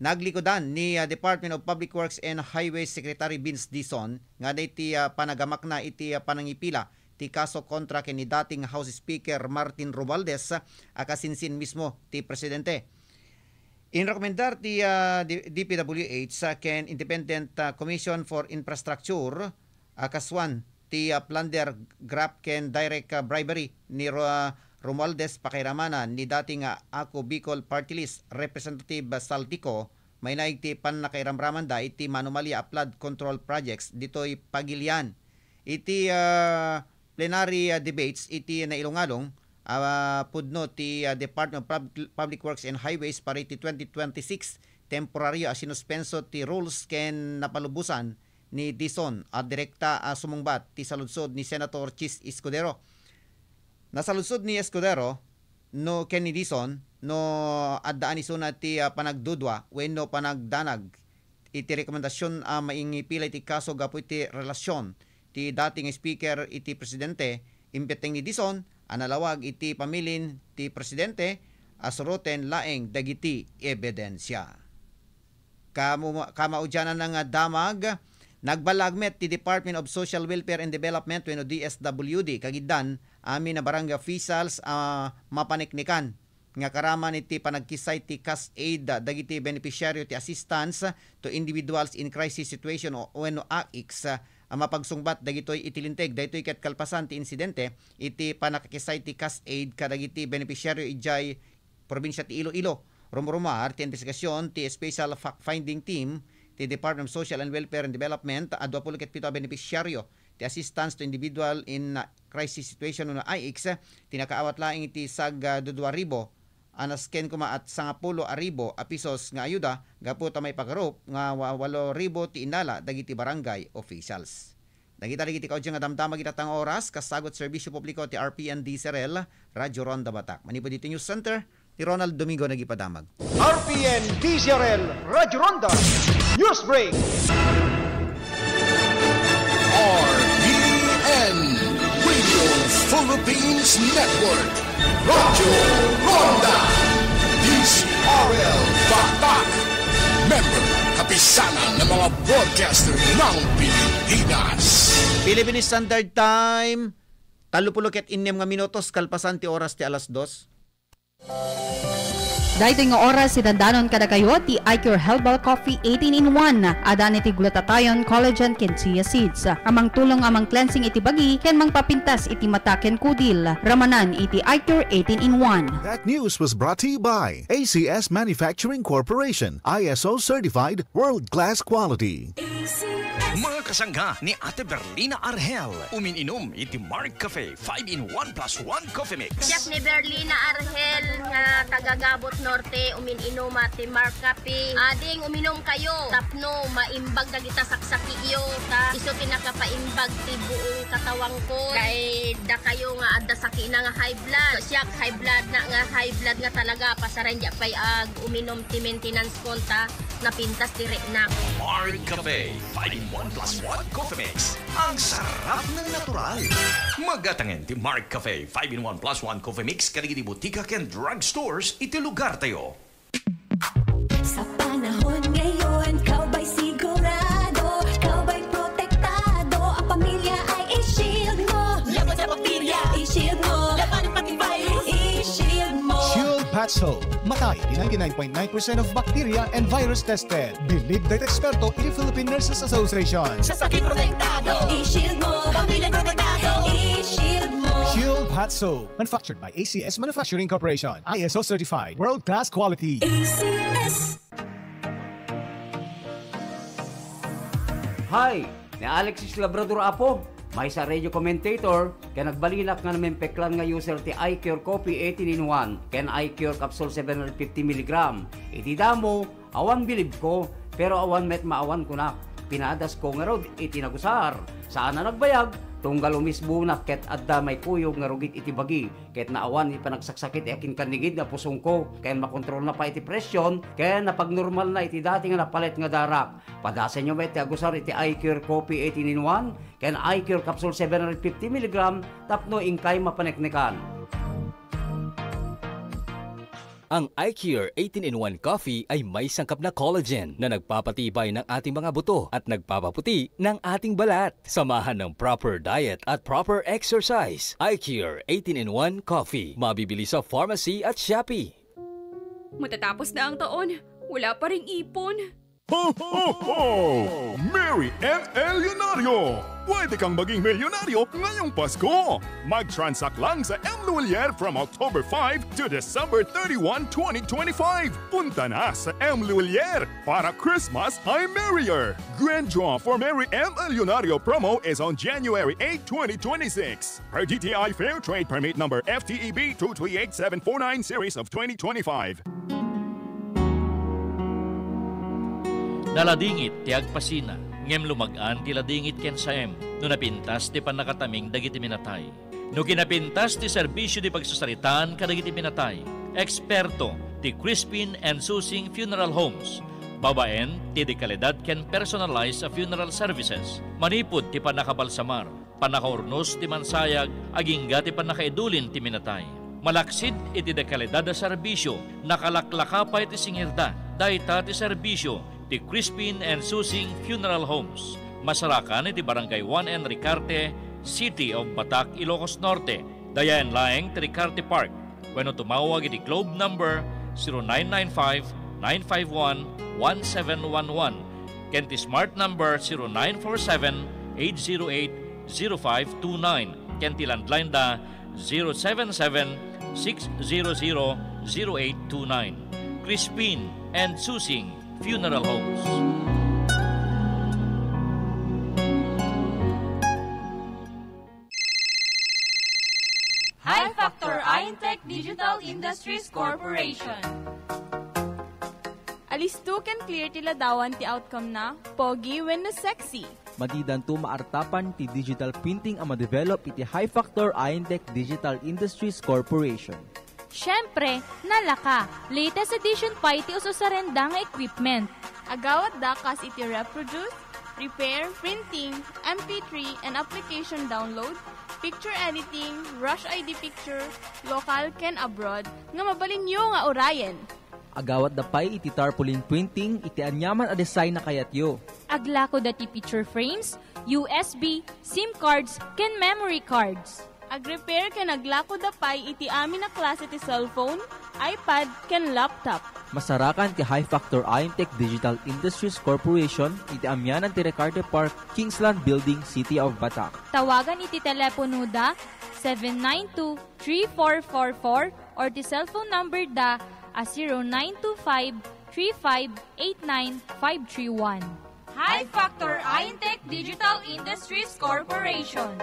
naglikodan ni Department of Public Works and Highways Secretary Vince Dizon nga iti panagamak na iti panangipila ti kaso kontra ken ni dating House Speaker Martin Romualdez akasinsin mismo ti presidente. Inrekomendar ti DPWH ken Independent Commission for Infrastructure kaswan ti plunder, graft ken direct bribery ni Romualdez pakiramanan ni dating Ako Bicol Party List Representative Saltico may naig ti panakairamraman da iti Manumalia flood control projects ditoy pagilian. Iti plenary debates iti nailungalong pudno ti Department of Public Works and Highways para iti 2026 temporaryo sinuspenso ti rules ken napalubusan ni Dizon at direkta sumungbat ti saludsod ni Senator Chis Escudero. Nasaludsod ni Escudero no ken ni Dizon no addaan isuna ti panagdudwa wenno panagdanag iti rekomendasyon maingipilay ti kaso gapu iti relasyon ti dating speaker iti presidente impeteng ni Dizon analawag iti pamilin ti presidente asuroten laeng dagiti ebidensya. Kamaudyanan ng damag nagbalagmet ti Department of Social Welfare and Development wenno DSWD kagiddan amin na barangay officials mapaniknikan nga karaman iti panagkisay ti cash aid dagiti beneficiaryo ti assistance to individuals in crisis situation wenno AICS mapagsungbat dagitoy itilinteg daytoy ket kalpasan ti insidente iti panakikisay ti cash aid kadagiti beneficiaryo ijay probinsya ti Iloilo. Rumrumar ti investigasyon ti Special Fact-Finding Team ti Department of Social and Welfare and Development at 27 beneficiaryo ti assistance to individual in crisis situation no AICS tinakaawat laing iti sag 2,000 anasken kuma at 10,000 pesos nga ayuda gapu ta may pagarup nga 8,000 ti inala dagiti barangay officials. Dagita digiti kaudyo nga damdama gitatang oras kasagot serbisyo publiko ti RPND Serel Radyo Ronda Batak. Manipod dito News Center ti Ronald Domingo nagipadamag. RPN DCRL Radyo Ronda News Break. RPN Radio Philippines Network Radyo Ronda DCRL Batak. Member kapisanan ng mga broadcaster ng Pilipinas. Philippine Standard Time 36 nga minutos kalpasan ti oras ti alas 2. Dahito nga oras si dandanon kada kayo ti iCure Herbal Coffee 18-in-1 adan iti glutathione, collagen ken chia seeds. Amang tulong amang cleansing iti bagi ken mangpapintas iti mata ken kudil. Ramanan iti iCure 18-in-1. That news was brought to you by ACS Manufacturing Corporation, ISO certified world-class quality. Mga kasangga ni Ate Berlina Argel, umininom iti Mark Cafe 5-in-1 plus 1 coffee mix. Siya ni Berlina Argel nga tagagabot norte umininom ati Mark Cafe. Ading uminom kayo tapno maimbag dagita saksaki iyo ta iso pinakapaimbag ti buong katawang ko kay da kayo nga adda saki na nga high blood. So, siya high blood nga talaga pasaran diya pay uminom ti maintenance konta napintas ti renak. Mark Cafe 5-in-1 plus 1 coffee mix. Ang sarap ng natural. Magatangin ti Mark Cafe 5-in-1 plus 1 coffee mix kaligiti butika ken drugstores iti lugar tayo. Sa panahon ngayon, kau ba'y sigurado? Kau ba'y protektado? Ang pamilya ay i-shield mo. Laban sa bakterya, i-shield mo. Laban ng pati virus, i-shield mo. Shield Patch Soap. Matay di 99.9% of bacteria and virus tested. Believed by eksperto in Philippine Nurses Association. Sa sakit protektado, i-shield mo. Pamilya protektado, i-shield mo. Shield Patch Soap. Manufactured by ACS Manufacturing Corporation. ISO certified. World-class quality. ACS. Hi! Ni Alexis Labrador Apo. May sa radio commentator kaya nagbalinak nga namin peklan nga user ti iCure Coffee 18-in-1 ken iCure Capsule 750mg. Iti damo, awan bilib ko pero awan met maawan ko na. Pinadas ko nga rod iti nagusar. Saan na nagbayag? Tunggal umisbunak ket adda may kuyog nga rugit iti bagi. Ket naawan iti panagsaksakit akin kanigid na pusong ko. Kaya makontrol na pa iti presyon. Kaya napagnormal na iti dati nga napalit nga darak. Padasan nyo ba iti agusar iti iCure Coffee 18-in-1 ken iCure Capsule 750mg tapno ingkay mapaneknekan. Ang iCure 18-in-1 Coffee ay may sangkap na collagen na nagpapatibay ng ating mga buto at nagpapaputi ng ating balat. Samahan ng proper diet at proper exercise. iCure 18-in-1 Coffee. Mabibili sa pharmacy at Shopee. Matatapos na ang taon, wala pa ring ipon. Ho, ho, ho! Mary and Elionario! Pwede kang maging milyonaryo ngayong Pasko! Mag-transact lang sa M. Luwalier from October 5 to December 31, 2025. Punta na sa M. Luwalier para Christmas ay merrier! Grand draw for Mary M. Elionario promo is on January 8, 2026. Per DTI Fair Trade Permit number FTEB 238749 series of 2025. Naladingit ti agpasina, ngem lumagaan ti ladingit ken saem, no napintas ti panakataming dagiti minatay. No kinapintas ti serbisyo di pagsasaritaan kadagiti minatay, eksperto ti Crispin and Susing Funeral Homes, babaen ti dekalidad ken personalized funeral services, manipod ti panakabalsamar, panakaurnos ti mansayag, agingga ti panakaidulin ti minatay. Malaksid iti dekalidad da serbisyo, nakalaklakapay ti singirda, dayta ti serbisyo, ti Crispin and Susing Funeral Homes. Masarakan iti Barangay 1 and Ricarte, City of Batac, Ilocos Norte. Dayan laeng ti Ricarte Park. Wenno tumawag iti globe number 0995-951-1711. Ken ti smart number 0947-808-0529. Ken ti landline da 077-600-0829. Crispin and Susing Funeral Homes. High Factor Intech Digital Industries Corporation. Alisto can clear tila dawan ti outcome na pogi when no sexy. Madidan to maartapan ti digital printing ang ma-develop iti High Factor Intech Digital Industries Corporation. Siyempre, nalaka. Latest edition pa iti ususarenda nga equipment. Agawat da kas iti reproduce, repair, printing, MP3 and application download, picture editing, rush ID picture, local ken abroad, nga mabalinyo nga orayen. Agawat da pay iti tarpaulin printing, iti anyaman a design na kayatyo. Aglako dati picture frames, USB, SIM cards, ken memory cards. Ag-repair ka naglako dapay iti amin na klase ti cellphone, iPad, ken laptop. Masarakan ti High Factor Intech Digital Industries Corporation iti amyanan ti Ricarte Park, Kingsland Building, City of Batac. Tawagan iti telepono da 792-3444 or ti cellphone number da 0925-3589-531. High Factor Intech Digital Industries Corporation.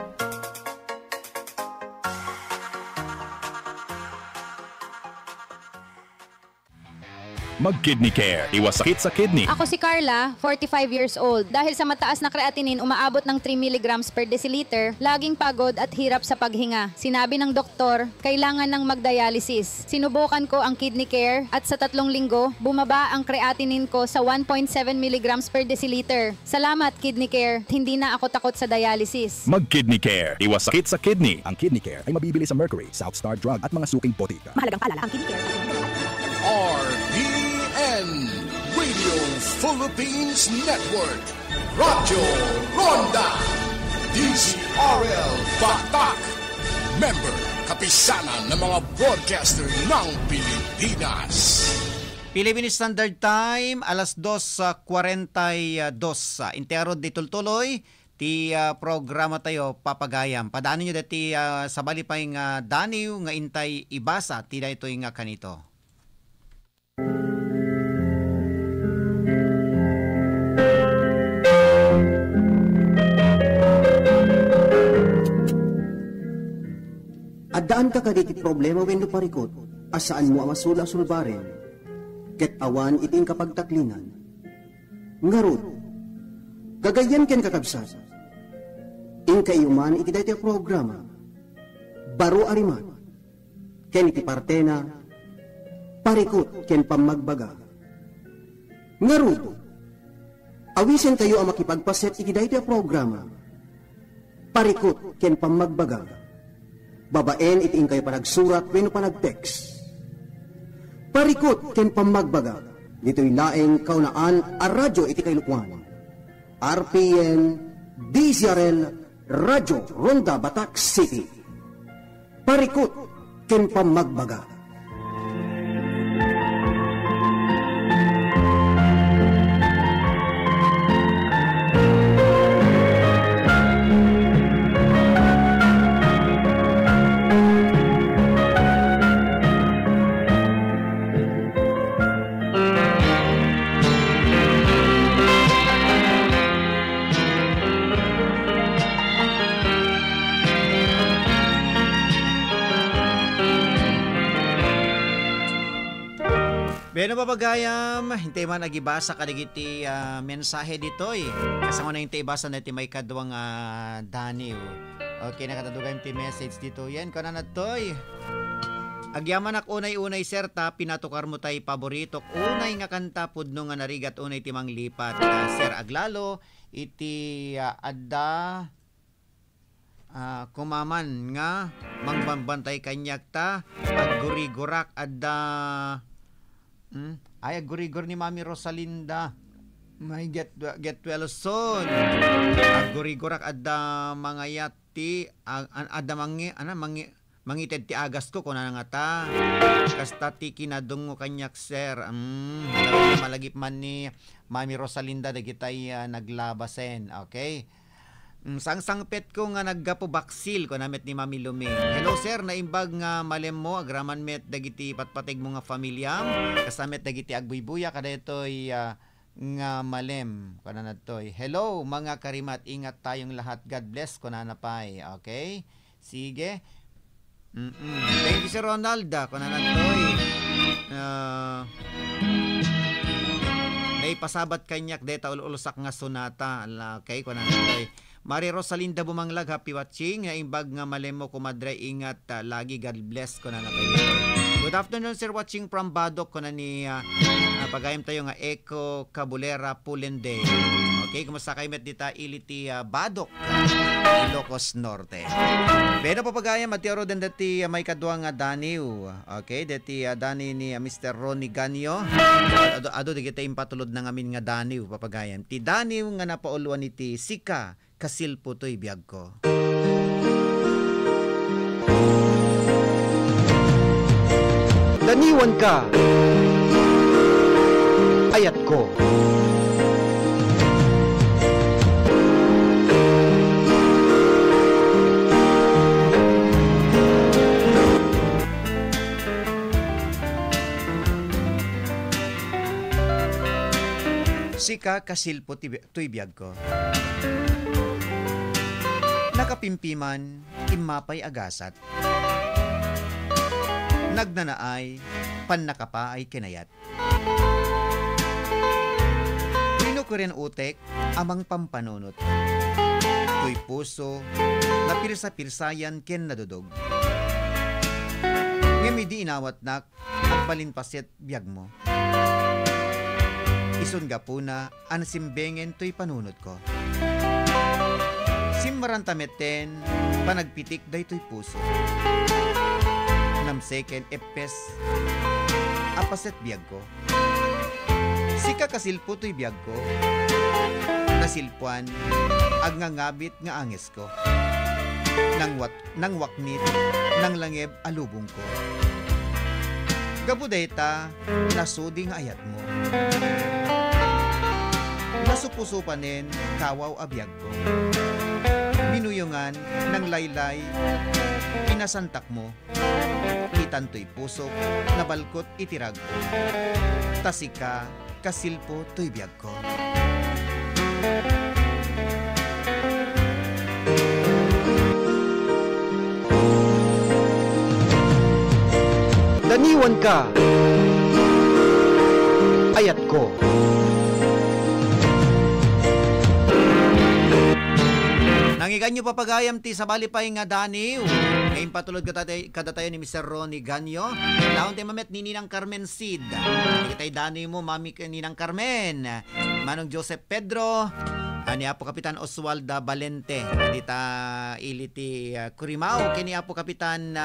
Mag-Kidney Care. Iwas sakit sa kidney. Ako si Carla, 45 years old. Dahil sa mataas na creatinine umaabot ng 3 mg per deciliter, laging pagod at hirap sa paghinga. Sinabi ng doktor, kailangan ng magdialysis. Sinubukan ko ang Kidney Care at sa 3 linggo, bumaba ang creatinine ko sa 1.7 mg per deciliter. Salamat Kidney Care. Hindi na ako takot sa dialysis. Mag-Kidney Care. Iwas sakit sa kidney. Ang Kidney Care ay mabibili sa Mercury, South Star Drug at mga suking botika. Mahalagang paalala ang Kidney Care. RPN Radio Philippines Network, Radyo Ronda, DZRL Batak, member kapisanan ng mga broadcaster ng Pilipinas. Philippine Standard Time, alas 2:42. Intero di tultuloy, ti programa tayo papagayam. Padaanin nyo dati sa balipay nga daniw nga intay ibasa, tila ito nga kanito. Addaan ka kaditi problema wenno parikot, asaan mo amasula sulbaren, ket awan iting kapagtaklinan. Ngarud, gagayan ken kakabsat, ing kayuman iti daytoy programa, baro arimat, ken iti partena, parikot ken pamagbaga. Ngarud, awisen kayo ang makipagpaset iti daytoy programa, parikot ken pamagbaga. Babaen iting kayo panagsurat wenno panag-text. Parikot ken pamagbaga. Dito'y laeng kaunaan a radyo iti kaylukwan. RPN DZRL Radyo Ronda Batac City. Parikot ken pamagbaga. Pero papagayam, hintay man nagibasa kaligiti mensahe dito eh. Kasama na hintay ibasa na may kadwang Dani. Okay, nakatadugan ti message dito. Yan, kana na toy. Agyaman ak unay-unay sir ta, pinatukar mo tay paborito. Unay nga kanta pudno nga narigat unay timang lipat. Sir Aglalo, iti adda kumaman nga mangbambantay kanyak ta. Agguri-gurak adda ay aguri-gur ni Mami Rosalinda. May get well soon. Aguri-gurak adda mga yati adda mangited ti agas ko kuna nga ta. Kasta ti kinadungo kanyak sir. Malagip man ni Mami Rosalinda dagitay naglabasen. Okay? Sang-sangpet ko nga naggapo baksil ko namet ni Mami Luming. Hello sir, naimbag nga malem mo agraman met dagiti patpatig mo nga familyam. Kasamet dagiti agbuybuya kada ito'y nga malem. Kana na to'y. Hello mga karimat, ingat tayong lahat. God bless ko na napay. Okay? Sige. Thank you Sir Ronaldo. Kuna na to'y. Naipasabat kanyak deta ulusak nga sonata. Okay? Kuna na to'y. Mari Rosalinda Bumanglag, happy watching. Imbag nga malemo kumadre, ingat lagi. God bless ko na kayo. Good afternoon sir, watching from Badok ko na ni pagayam tayo nga Eco Cabulera Pulende. Okay, kumusta kayo met dita iliti Badok, Ilocos Norte. Pero papagayam matioro den dati may kadwa nga Daniw. Okay, dati Dani ni Mr. Ronnie Ganyo. Ado digita impatulod na ngamin nga Daniw papagayam. Ti Daniw nga napauluan ni ti Sika Kasilpo to'y biyag ko. Daniwan ka, ayat ko. Sika Kasilpo to'y biyag ko. Nakapimpiman, imapay agasat. Nagnanaay, pannakapa ay kinayat. Pinukurin utek, amang pampanunot. Tuy puso, napirsa-pirsayan ken nadudog. Ngamidi inawat nak, at palinpasit biyag mo. Isun gapuna, ansimbengen tuy panunot ko. Simmarantameten, panagpitik daytoy puso. Namseken epes, apaset biyag ko. Sika kasilpo to'y biyag ko. Nasilpuan, agngangabit nga angis ko. Nang waknit, nang langeb alubong ko. Gabudeta, nasudi nga ayat mo. Nasupusupanin, kawaw abiyag ko. Minuyungan ng laylay, pinasantak mo, itanto'y pusok, nabalkot itirag ko. Tasika, kasilpo to'y biyag ko. Daniwan ka, ayat ko. Nangigan nyo papagayam ti sabali pa nga Daniw. Ngayon patulod kada tayo ni Mr. Ronnie Ganyo. Laon tayo mamet ni Ninang Carmen Sid. Ikitay Daniw mo, Mami Ninang Carmen. Manong Joseph Pedro. Ni Apo Kapitan Oswalda Valente. Dita iliti Curimao. Kini Apo Kapitan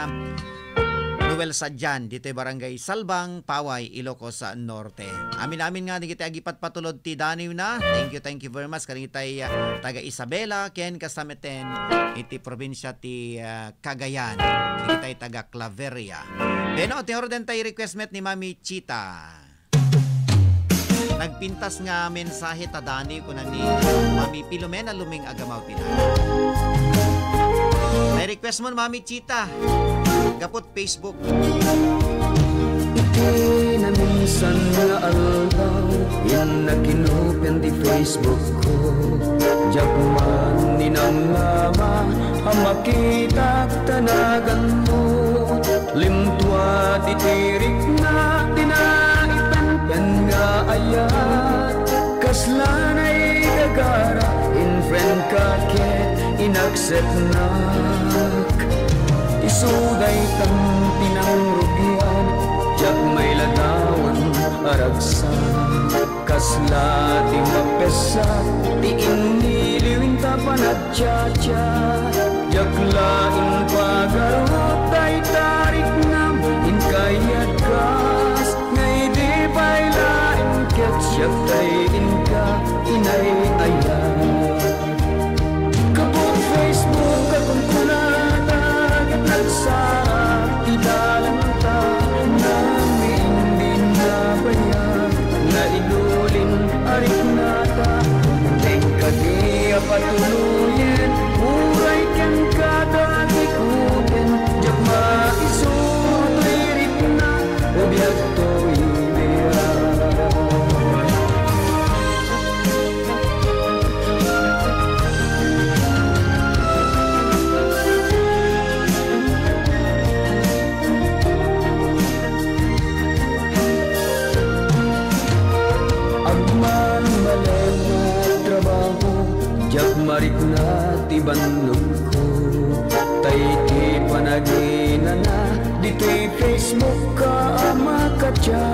Noel Sadjan. Dito barangay Salbang, Paway, Ilocos Norte. Amin nga kita agipat patulod ti Daniw na. Thank you very much. Kaling itay taga Isabela, ken kasameten iti probinsya ti Cagayan. Itay taga Claveria. Beno, tihoro den tayo request met ni Mami Chita. Nagpintas nga mensahe ta Daniw ko na ni Mami Pilomena Luming Agamaw Pinay. May request mo Mami Chita. Gapot Facebook. Iti na minsan nga aldaw, yan na kinupen di Facebook ko. Japuman ninang lama, ang makita tanagan mo. Limtua titirik na tinaipan kaslan ay gagara in friend ka ket inaccept nak isuday tang pinangrugyan jak may ladawan aragsan kasla ti mapesa ti iniliwin ta panagtsatsa jak lain pagarup tay tarik nam in kayat kas ngay di pay lain ket siyak tay inka inay ayan kapag Facebook akong kunata ket nagsara idalang ta namin din nabayan na idulin arik nata teka di apatuluyin uray ken kada ikutin jak maisutoy rit na ubiyag to'y bira agman malen na trabaho jak marit na ti bandog ko tay ti panagina na dito'y Facebook ka makatya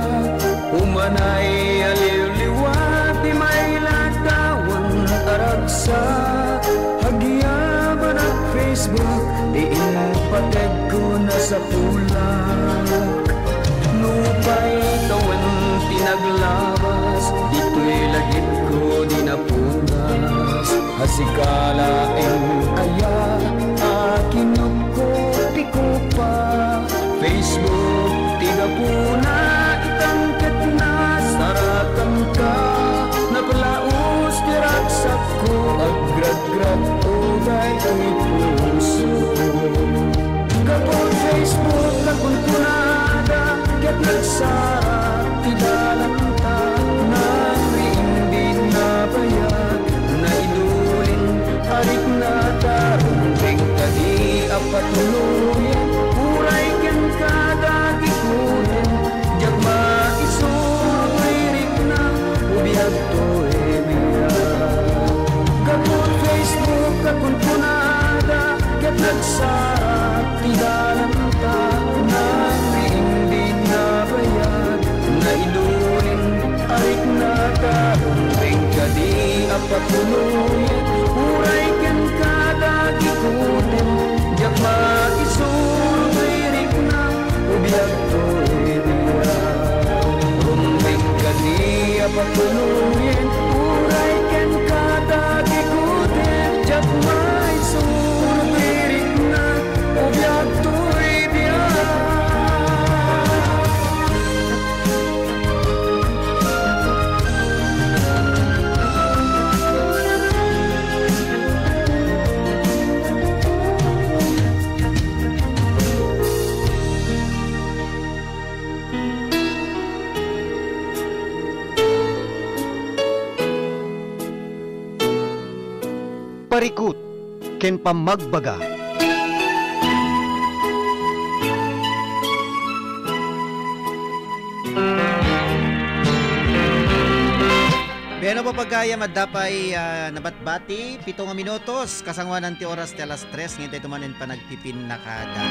umanay aliw-liwa ti may latawan aragsa hagyaban at Facebook di inpateg ko na sa pulak nupay tawan tinaglabas dito'y lagit ko di napunas hasikala en aya akin ko ti ko pa Facebook tiga puna itangket na saratan ka napalaos tiraksak ko agrag-grag uday ang puso kapag Facebook akong punada ket nagsara tidalang ta nari hindi nabayag na idulin arik na tarong ka di apatuluyan uray ken kada ikutin jak maisuroy rik na ubiyag to'y bira kapag Facebook akong punada ket nagsara tidalang ta nari hindi nabayag na idulin arik na tarong ka di apatuluyan uray ken kada ikutin jak maisuroy rik na ubiyag to'y bira rumbeng ka di apatuluyan uray ken kada ikutin jak maisuroy rik na ubiyag to'y bira Parikut ken pamagbaga. Beno papagayam at dapay nabatbati 7 minutos kasangwanan ti oras ti alas 3 ngayon tayo tumanin pa nagpipin na kada.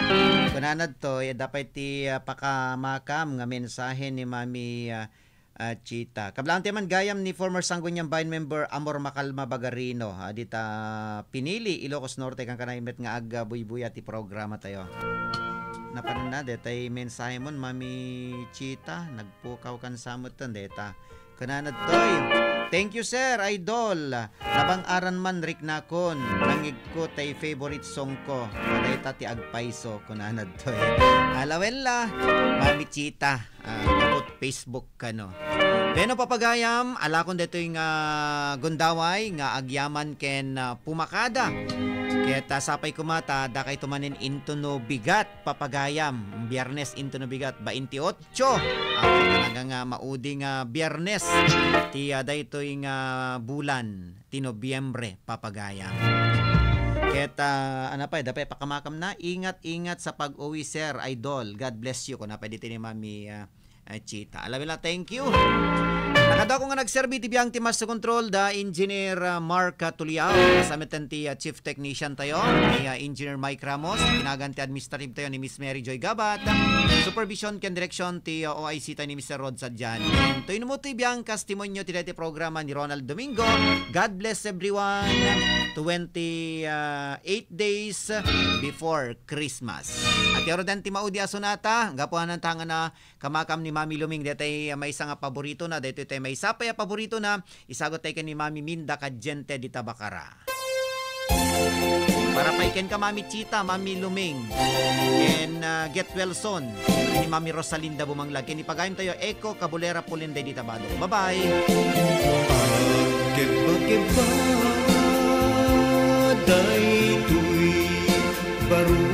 Kunanad to dapay ti pakamakam nga mensahe ni Mami Chita. Kablaan ti man gayam ni former Sangguniang Bayan member Amor Macalma Bagarino. Dita pinili Ilocos Norte kang kanaimet nga aga buy-buy ti programa tayo. Napanan na detay mensahe mon Mami Chita nagpukaw kan samot ton deta. Kunanad toy. Thank you sir, idol. Labang aran man rik nakon. Nangig ko tay favorite song ko. Deta ti agpaiso kunanad toy. Alawella, Mami Chita. Kapot Facebook ka no. Beno papagayam, alakon dito yung gundaway nga agyaman ken pumakada. Kaya sapay kumata, dakay tumanin into no bigat papagayam. Biyernes into no bigat, 28. Talagang mauding biyernes. Tiya dito yung bulan, ti Nobyembre papagayam. Kaya dapat pakamakam na, ingat-ingat sa pag-uwi sir, idol. God bless you. Kung napay dito ni Mami Chita. Alam nila, thank you. Nakadako nga nagserbi ti biyang ti Master Control da Engineer Mark Tuliao, kasama ti Chief Technician tayo ni Engineer Mike Ramos, pinaganti administrative tayo ni Miss Mary Joy Gabat, supervision ken direction ti OIC tayo ni Mr. Rod Sadjan. Tuyo mo ti biyang testimonyo ti dati programa ni Ronald Domingo. God bless everyone. 28 days before Christmas. At yaro dan ti maudi asunata, gapuan ng tanga na kamakam ni Mami Luming, dati may isang paborito na, dati tayo may isa pa paborito na, isagot tayo ni Mami Minda Kadjente di Tabakara. Para paiken ka Mami Chita, Mami Luming, and get well soon, ni Mami Rosalinda Bumanglag, kini pagayim tayo, Eko Kabulera Pulinde di Tabado. Bye-bye! Keba-keba daytoy barukungko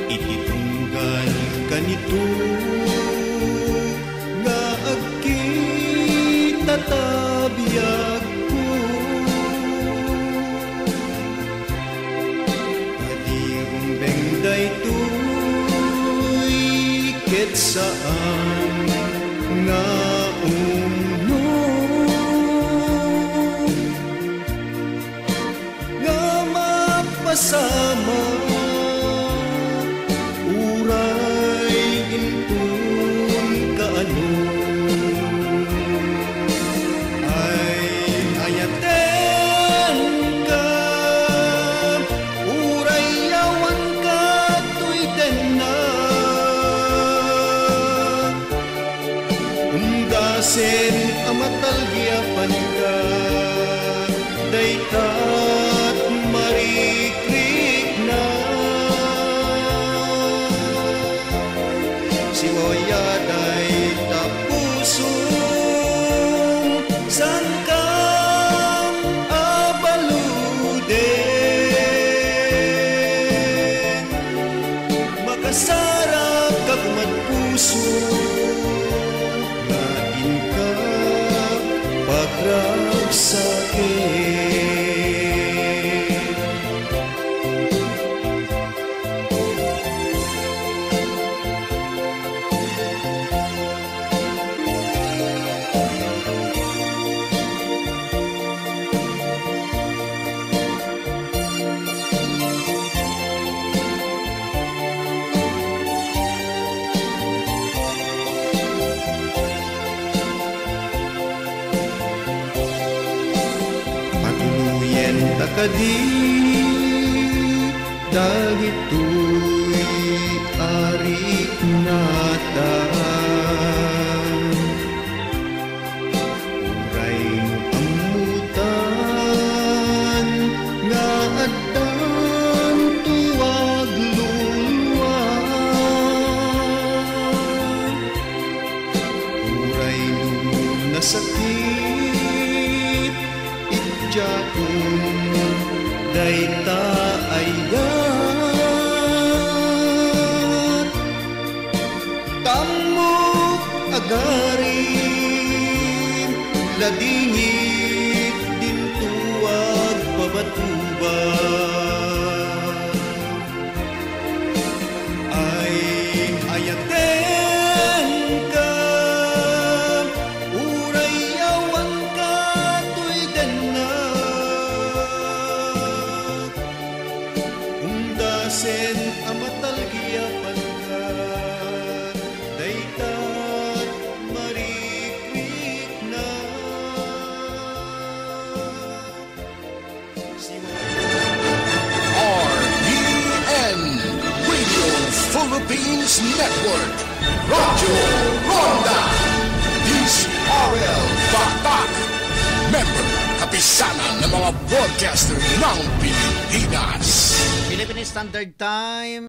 ititunggal kanito nga agkita tabiyag ko adirumbeng daytoy ket saan nga sama uray intun kaano ay ayaten ka uray yawan ka tuiten na undasen amatalgiapan ka daytat marikrik na siwayaday tapusong sangkang abaluden makasarap ka kumatpuso nagin ka pagragsakin. Kadi dagitoy ari natan uray amutan nga addan tuwag luluwan uray nasakit itjatun dayta ayat tamok agarin ladingit din tuwag pabatuban ay ayaten ka uray yawan ka tuiden na sen amatalgiapan ka daytat marikrik na RPN Radio Philippines Network Radyo Ronda DCRL Batak Member kapisanan ng mga broadcaster ng Pilipinas. Philippine Standard Time